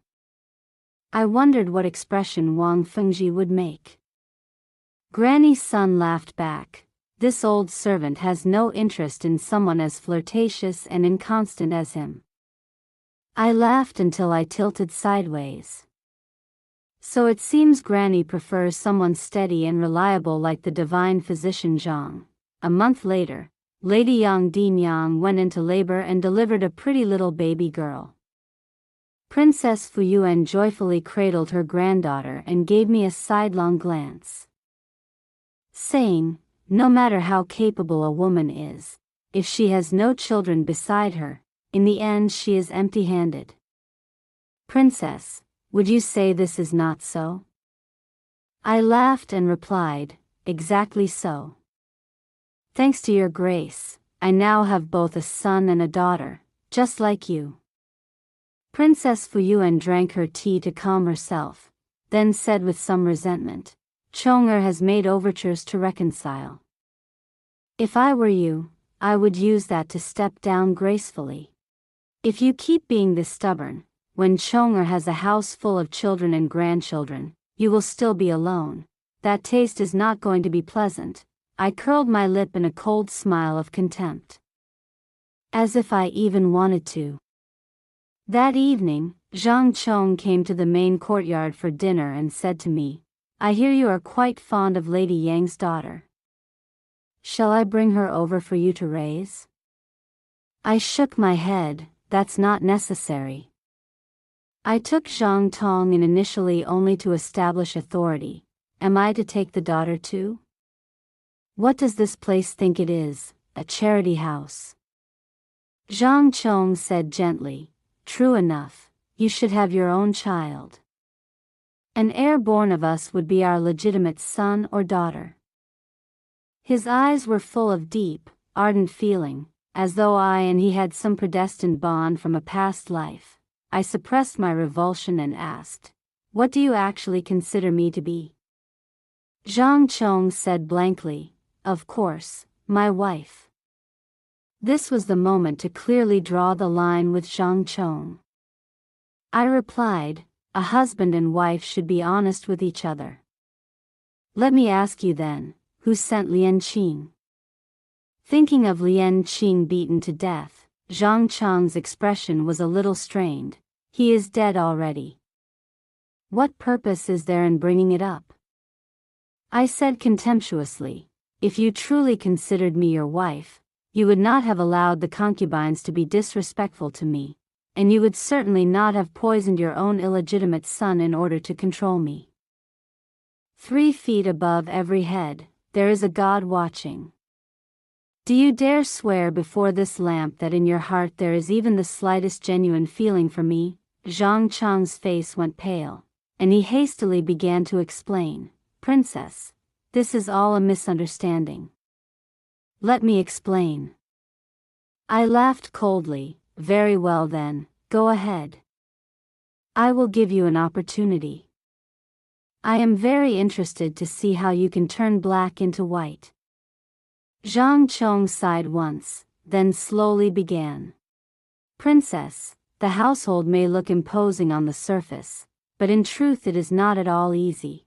I wondered what expression Wang Fengji would make. Granny's son laughed back. This old servant has no interest in someone as flirtatious and inconstant as him. I laughed until I tilted sideways. So it seems Granny prefers someone steady and reliable like the divine physician Zhang. A month later, Lady Yang Dinyang went into labor and delivered a pretty little baby girl. Princess Fuii joyfully cradled her granddaughter and gave me a sidelong glance, saying, "No matter how capable a woman is, if she has no children beside her, in the end she is empty-handed." Princess, would you say this is not so? I laughed and replied, "Exactly so. Thanks to your grace, I now have both a son and a daughter, just like you." Princess Fuii drank her tea to calm herself, then said with some resentment, "Chong'er has made overtures to reconcile. If I were you, I would use that to step down gracefully. If you keep being this stubborn, when Chong'er has a house full of children and grandchildren, you will still be alone. That taste is not going to be pleasant." I curled my lip in a cold smile of contempt. As if I even wanted to. That evening, Zhang Chong came to the main courtyard for dinner and said to me, "I hear you are quite fond of Lady Yang's daughter. Shall I bring her over for you to raise?" I shook my head. "That's not necessary. I took Zhang Tong in initially only to establish authority. Am I to take the daughter too? What does this place think it is, a charity house?" Zhang Chong said gently, "True enough, you should have your own child. An heir born of us would be our legitimate son or daughter." His eyes were full of deep, ardent feeling, as though I and he had some predestined bond from a past life. I suppressed my revulsion and asked, "What do you actually consider me to be?" Zhang Chong said blankly, "Of course, my wife." This was the moment to clearly draw the line with Zhang Chong. I replied, "A husband and wife should be honest with each other. Let me ask you then, who sent Lian Qing?" Thinking of Lian Qing beaten to death, Zhang Chong's expression was a little strained. "He is dead already. What purpose is there in bringing it up?" I said contemptuously, "If you truly considered me your wife, you would not have allowed the concubines to be disrespectful to me, and you would certainly not have poisoned your own illegitimate son in order to control me. 3 feet above every head, there is a God watching. Do you dare swear before this lamp that in your heart there is even the slightest genuine feeling for me?" Zhang Chong's face went pale, and he hastily began to explain, "Princess, this is all a misunderstanding. Let me explain." I laughed coldly. "Very well then, go ahead. I will give you an opportunity. I am very interested to see how you can turn black into white." Zhang Chong sighed once, then slowly began. "Princess, the household may look imposing on the surface, but in truth it is not at all easy.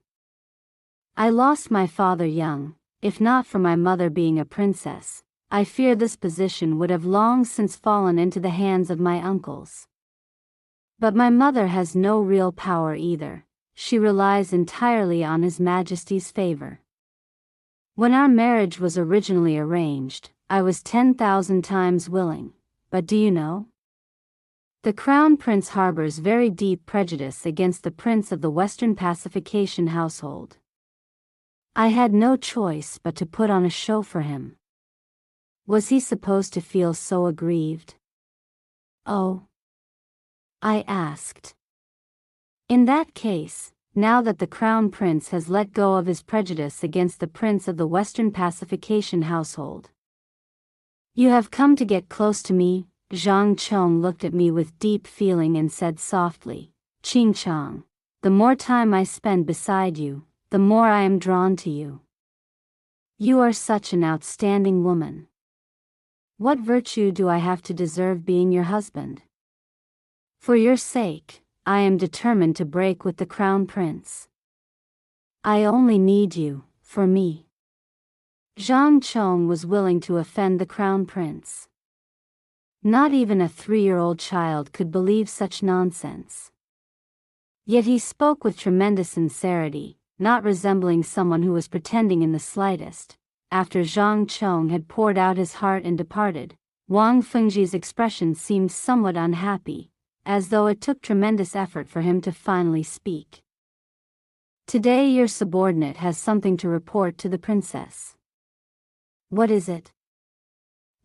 I lost my father young. If not for my mother being a princess, I fear this position would have long since fallen into the hands of my uncles. But my mother has no real power either. She relies entirely on His Majesty's favor. When our marriage was originally arranged, I was 10,000 times willing, but do you know? The Crown Prince harbors very deep prejudice against the Prince of the Western Pacification household. I had no choice but to put on a show for him. Was he supposed to feel so aggrieved?" "Oh?" I asked. "In that case, now that the Crown Prince has let go of his prejudice against the Prince of the Western Pacification household, you have come to get close to me." Zhang Chong looked at me with deep feeling and said softly, "Qing Chang, the more time I spend beside you, the more I am drawn to you. You are such an outstanding woman. What virtue do I have to deserve being your husband? For your sake, I am determined to break with the Crown Prince. I only need you, for me." Zhang Chong was willing to offend the Crown Prince. Not even a 3-year-old child could believe such nonsense. Yet he spoke with tremendous sincerity, not resembling someone who was pretending in the slightest. After Zhang Chong had poured out his heart and departed, Wang Fengji's expression seemed somewhat unhappy, as though it took tremendous effort for him to finally speak. "Today your subordinate has something to report to the princess." "What is it?"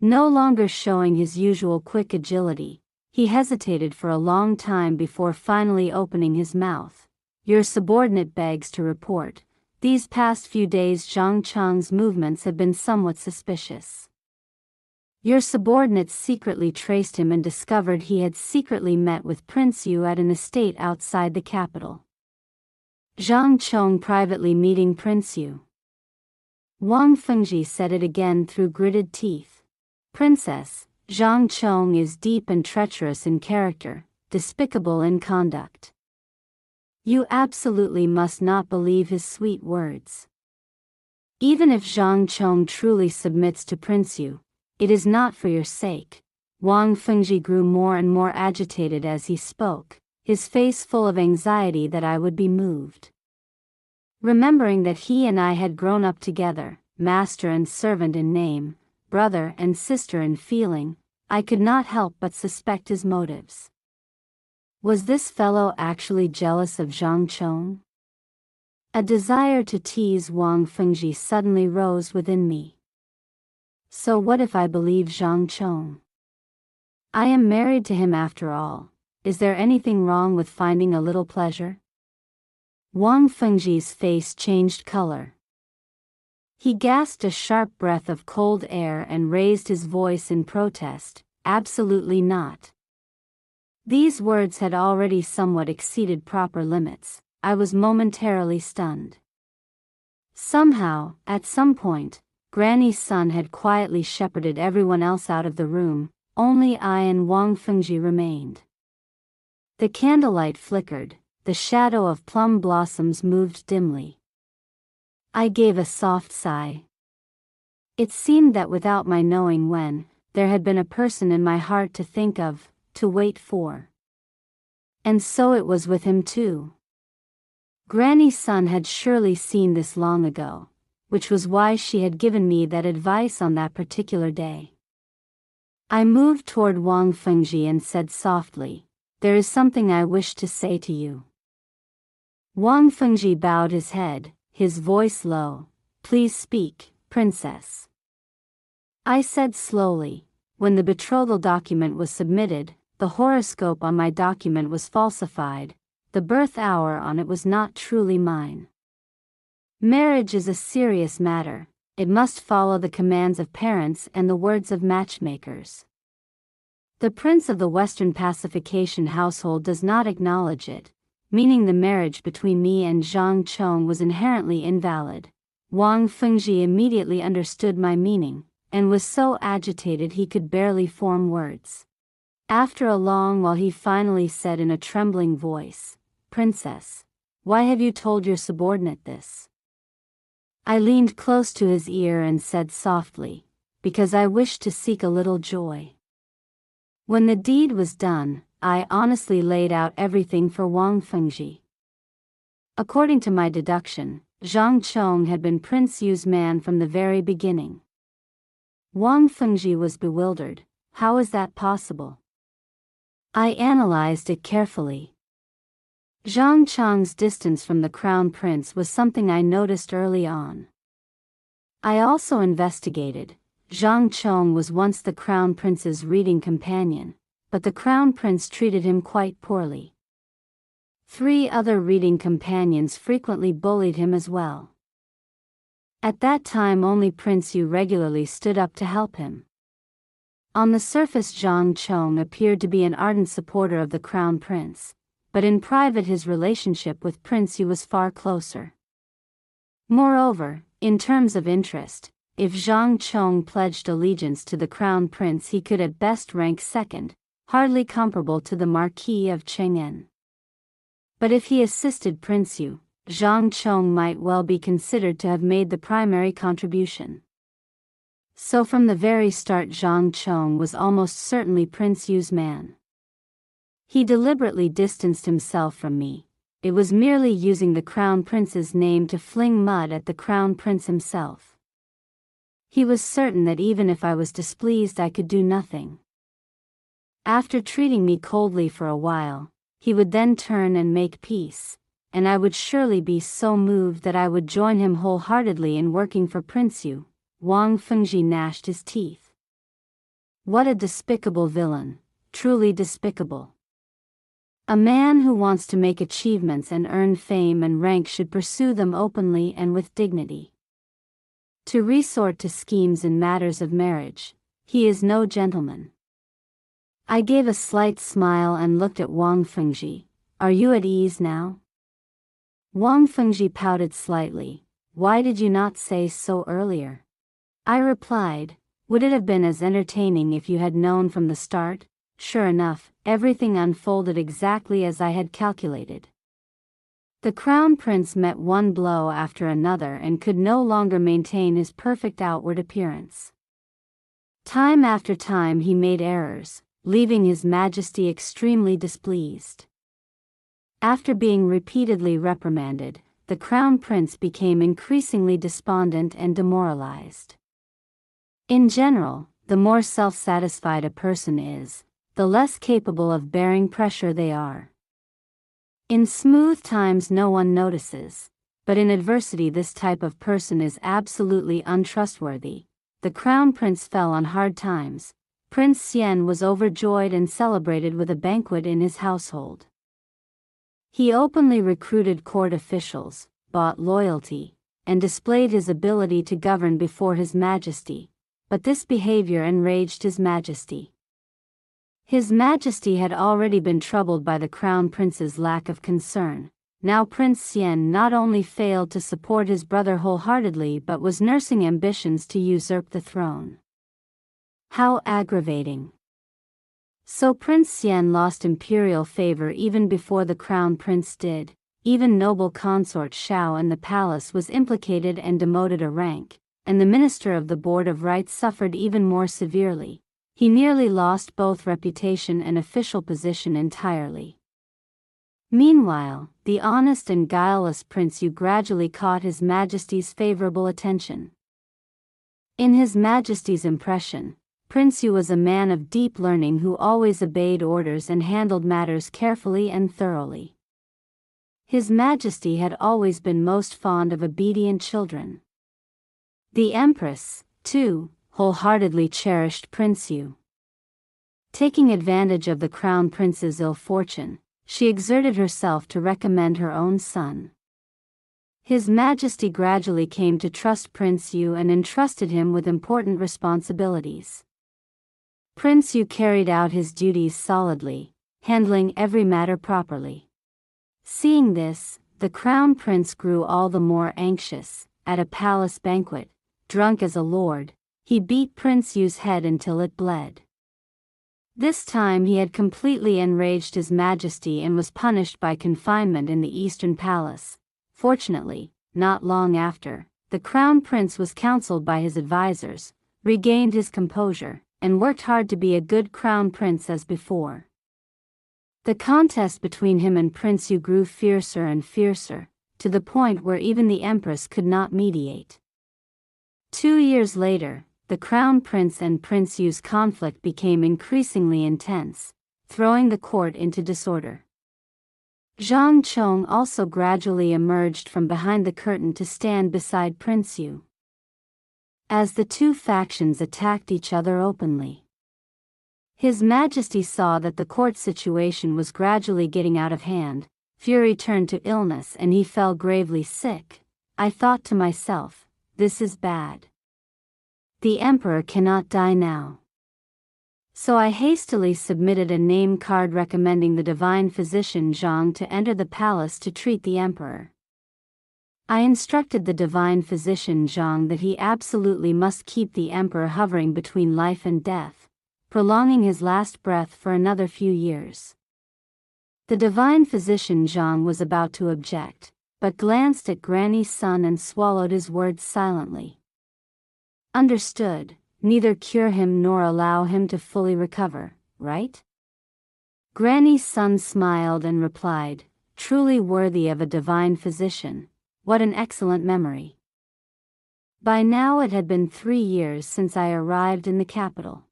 No longer showing his usual quick agility, he hesitated for a long time before finally opening his mouth. "Your subordinate begs to report, these past few days Zhang Chang's movements have been somewhat suspicious. Your subordinates secretly traced him and discovered he had secretly met with Prince Yu at an estate outside the capital. Zhang Chong privately meeting Prince Yu. Wang Fengji said it again through gritted teeth. Princess, Zhang Chong is deep and treacherous in character, despicable in conduct. You absolutely must not believe his sweet words. Even if Zhang Chong truly submits to Prince Yu, it is not for your sake. Wang Fengji grew more and more agitated as he spoke, his face full of anxiety that I would be moved. Remembering that he and I had grown up together, master and servant in name, brother and sister in feeling, I could not help but suspect his motives. Was this fellow actually jealous of Zhang Chong? A desire to tease Wang Fengji suddenly rose within me. So what if I believe Zhang Chong? I am married to him after all. Is there anything wrong with finding a little pleasure? Wang Fengji's face changed color. He gasped a sharp breath of cold air and raised his voice in protest. Absolutely not. These words had already somewhat exceeded proper limits. I was momentarily stunned. Somehow, at some point, Granny's son had quietly shepherded everyone else out of the room, only I and Wang Fengji remained. The candlelight flickered, the shadow of plum blossoms moved dimly. I gave a soft sigh. It seemed that without my knowing when, there had been a person in my heart to think of, to wait for. And so it was with him too. Granny's son had surely seen this long ago, which was why she had given me that advice on that particular day. I moved toward Wang Fengji and said softly, "There is something I wish to say to you." Wang Fengji bowed his head, his voice low. "Please speak, princess." I said slowly, "When the betrothal document was submitted, the horoscope on my document was falsified. The birth hour on it was not truly mine. Marriage is a serious matter. It must follow the commands of parents and the words of matchmakers. The prince of the Western pacification household does not acknowledge it, meaning the marriage between me and Zhang Chong was inherently invalid." Wang Fengji immediately understood my meaning, and was so agitated he could barely form words. After a long while he finally said in a trembling voice, "Princess, why have you told your subordinate this?" I leaned close to his ear and said softly, "Because I wish to seek a little joy." When the deed was done, I honestly laid out everything for Wang Fengji. According to my deduction, Zhang Chong had been Prince Yu's man from the very beginning. Wang Fengji was bewildered. How is that possible? I analyzed it carefully. Zhang Chong's distance from the crown prince was something I noticed early on. I also investigated. Zhang Chong was once the crown prince's reading companion, but the crown prince treated him quite poorly. 3 other reading companions frequently bullied him as well. At that time only Prince Yu regularly stood up to help him. On the surface Zhang Chong appeared to be an ardent supporter of the crown prince, but in private his relationship with Prince Yu was far closer. Moreover, in terms of interest, if Zhang Chong pledged allegiance to the crown prince he could at best rank second, hardly comparable to the Marquis of Cheng'an. But if he assisted Prince Yu, Zhang Chong might well be considered to have made the primary contribution. So from the very start Zhang Chong was almost certainly Prince Yu's man. He deliberately distanced himself from me. It was merely using the crown prince's name to fling mud at the crown prince himself. He was certain that even if I was displeased I could do nothing. After treating me coldly for a while, he would then turn and make peace, and I would surely be so moved that I would join him wholeheartedly in working for Prince Yu. Wang Fengji gnashed his teeth. What a despicable villain, truly despicable. A man who wants to make achievements and earn fame and rank should pursue them openly and with dignity. To resort to schemes in matters of marriage, He is no gentleman. I gave a slight smile and looked at Wang Fengji. Are you at ease now? Wang Fengji pouted slightly. Why did you not say so earlier? I replied, would it have been as entertaining if you had known from the start? Sure enough, everything unfolded exactly as I had calculated. The crown prince met one blow after another and could no longer maintain his perfect outward appearance. Time after time he made errors, leaving His Majesty extremely displeased. After being repeatedly reprimanded, the crown prince became increasingly despondent and demoralized. In general, the more self-satisfied a person is, the less capable of bearing pressure they are. In smooth times no one notices, but in adversity this type of person is absolutely untrustworthy. The crown prince fell on hard times. Prince Xian was overjoyed and celebrated with a banquet in his household. He openly recruited court officials, bought loyalty, and displayed his ability to govern before His Majesty, but this behavior enraged His Majesty. His Majesty had already been troubled by the crown prince's lack of concern. Now Prince Xian not only failed to support his brother wholeheartedly but was nursing ambitions to usurp the throne. How aggravating. So Prince Xian lost imperial favor even before the crown prince did. Even noble consort Shao in the palace was implicated and demoted a rank, and the minister of the Board of Rights suffered even more severely. He nearly lost both reputation and official position entirely. Meanwhile, the honest and guileless Prince Yu gradually caught His Majesty's favorable attention. In His Majesty's impression, Prince Yu was a man of deep learning who always obeyed orders and handled matters carefully and thoroughly. His Majesty had always been most fond of obedient children. The Empress, too, wholeheartedly cherished Prince Yu. Taking advantage of the crown prince's ill fortune, she exerted herself to recommend her own son. His Majesty gradually came to trust Prince Yu and entrusted him with important responsibilities. Prince Yu carried out his duties solidly, handling every matter properly. Seeing this, the crown prince grew all the more anxious. At a palace banquet, drunk as a lord, he beat Prince Yu's head until it bled. This time he had completely enraged His Majesty and was punished by confinement in the Eastern Palace. Fortunately, not long after, the crown prince was counseled by his advisors, regained his composure, and worked hard to be a good crown prince as before. The contest between him and Prince Yu grew fiercer and fiercer, to the point where even the Empress could not mediate. 2 years later, the crown prince and Prince Yu's conflict became increasingly intense, throwing the court into disorder. Zhang Chong also gradually emerged from behind the curtain to stand beside Prince Yu. As the two factions attacked each other openly, His Majesty saw that the court situation was gradually getting out of hand. Fuii turned to illness and he fell gravely sick. I thought to myself, this is bad. The emperor cannot die now. So I hastily submitted a name card recommending the divine physician Zhang to enter the palace to treat the emperor. I instructed the divine physician Zhang that he absolutely must keep the emperor hovering between life and death, prolonging his last breath for another few years. The divine physician Zhang was about to object, but glanced at Granny's son and swallowed his words silently. Understood, neither cure him nor allow him to fully recover, right? Granny's son smiled and replied, truly worthy of a divine physician, what an excellent memory. By now it had been 3 years since I arrived in the capital.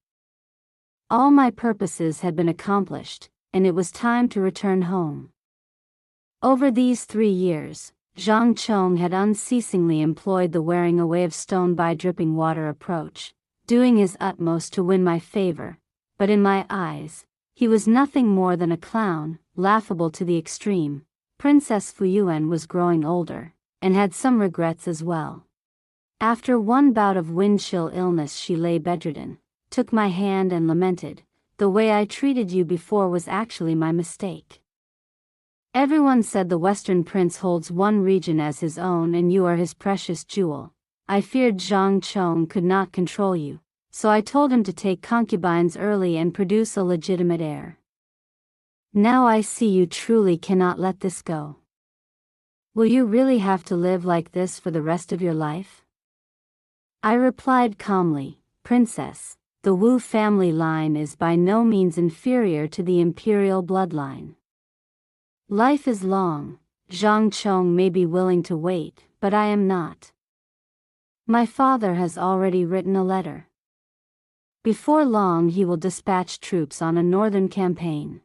All my purposes had been accomplished, and it was time to return home. Over these 3 years, Zhang Chong had unceasingly employed the wearing away of stone by dripping water approach, doing his utmost to win my favor, but in my eyes, he was nothing more than a clown, laughable to the extreme. Princess Fuii was growing older, and had some regrets as well. After one bout of wind chill illness she lay bedridden, took my hand and lamented, "The way I treated you before was actually my mistake. Everyone said the Western Prince holds one region as his own and you are his precious jewel. I feared Zhang Chong could not control you, so I told him to take concubines early and produce a legitimate heir. Now I see you truly cannot let this go. Will you really have to live like this for the rest of your life?" I replied calmly, "Princess, the Wu family line is by no means inferior to the imperial bloodline. Life is long, Zhang Chong may be willing to wait, but I am not. My father has already written a letter. Before long he will dispatch troops on a northern campaign.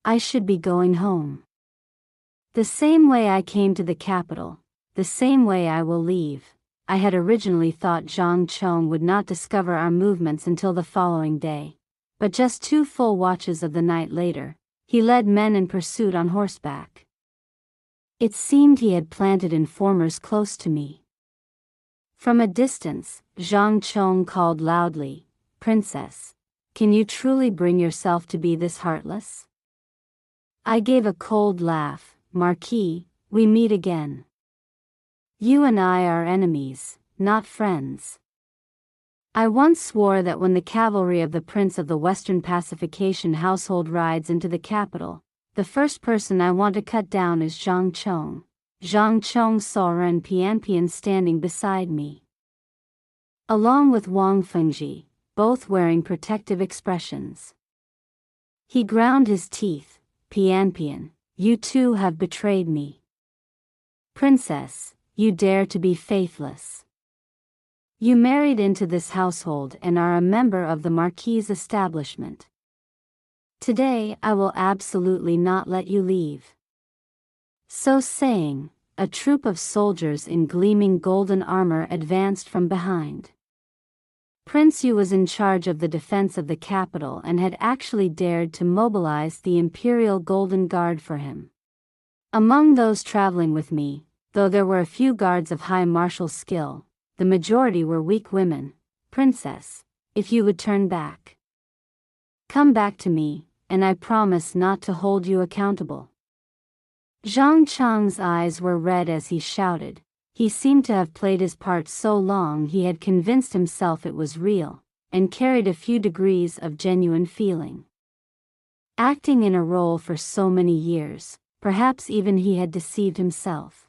I should be going home. The same way I came to the capital, the same way I will leave." I had originally thought Zhang Chong would not discover our movements until the following day, but just 2 full watches of the night later, he led men in pursuit on horseback. It seemed he had planted informers close to me. From a distance, Zhang Chong called loudly, "Princess, can you truly bring yourself to be this heartless?" I gave a cold laugh. "Marquis, we meet again. You and I are enemies, not friends. I once swore that when the cavalry of the Prince of the Western Pacification household rides into the capital, the first person I want to cut down is Zhang Chong." Zhang Chong saw Ren Pianpian standing beside me, along with Wang Fengji, both wearing protective expressions. He ground his teeth. "Pianpian, you too have betrayed me. Princess, you dare to be faithless. You married into this household and are a member of the Marquis' establishment. Today I will absolutely not let you leave." So saying, a troop of soldiers in gleaming golden armor advanced from behind. Prince Yu was in charge of the defense of the capital and had actually dared to mobilize the Imperial Golden Guard for him. Among those traveling with me, though there were a few guards of high martial skill, the majority were weak women. "Princess, if you would turn back. Come back to me, and I promise not to hold you accountable." Zhang Chang's eyes were red as he shouted. He seemed to have played his part so long he had convinced himself it was real, and carried a few degrees of genuine feeling. Acting in a role for so many years, perhaps even he had deceived himself.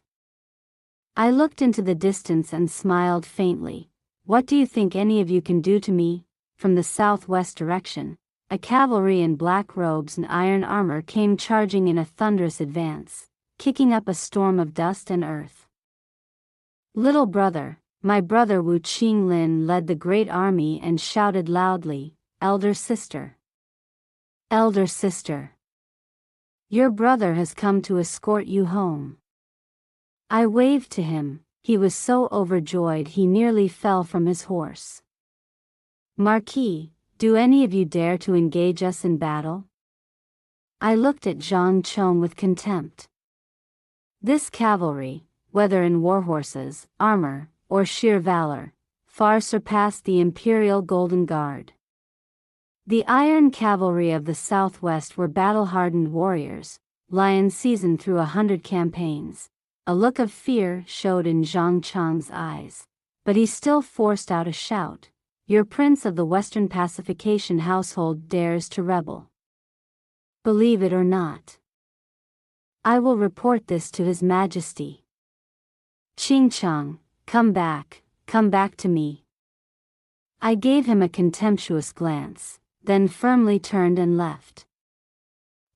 I looked into the distance and smiled faintly. "What do you think any of you can do to me?" From the southwest direction, a cavalry in black robes and iron armor came charging in a thunderous advance, kicking up a storm of dust and earth. Little brother, my brother Wu Qinglin led the great army and shouted loudly, "Elder sister! Elder sister! Your brother has come to escort you home." I waved to him. He was so overjoyed he nearly fell from his horse. "Marquis, do any of you dare to engage us in battle?" I looked at Zhang Chong with contempt. This cavalry, whether in warhorses, armor, or sheer valor, far surpassed the Imperial Golden Guard. The Iron Cavalry of the Southwest were battle-hardened warriors, lions seasoned through 100 campaigns. A look of fear showed in Zhang Chang's eyes, but he still forced out a shout. "Your Prince of the Western Pacification household dares to rebel. Believe it or not, I will report this to His Majesty. Qingchang, come back to me." I gave him a contemptuous glance, then firmly turned and left.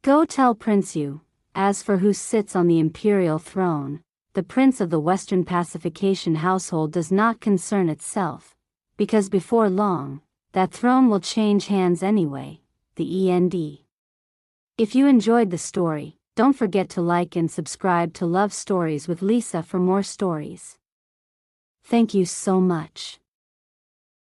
"Go tell Prince Yu, as for who sits on the imperial throne, the Prince of the Western Pacification household does not concern itself, because before long, that throne will change hands anyway." The END. If you enjoyed the story, don't forget to like and subscribe to Love Stories with Lisa for more stories. Thank you so much.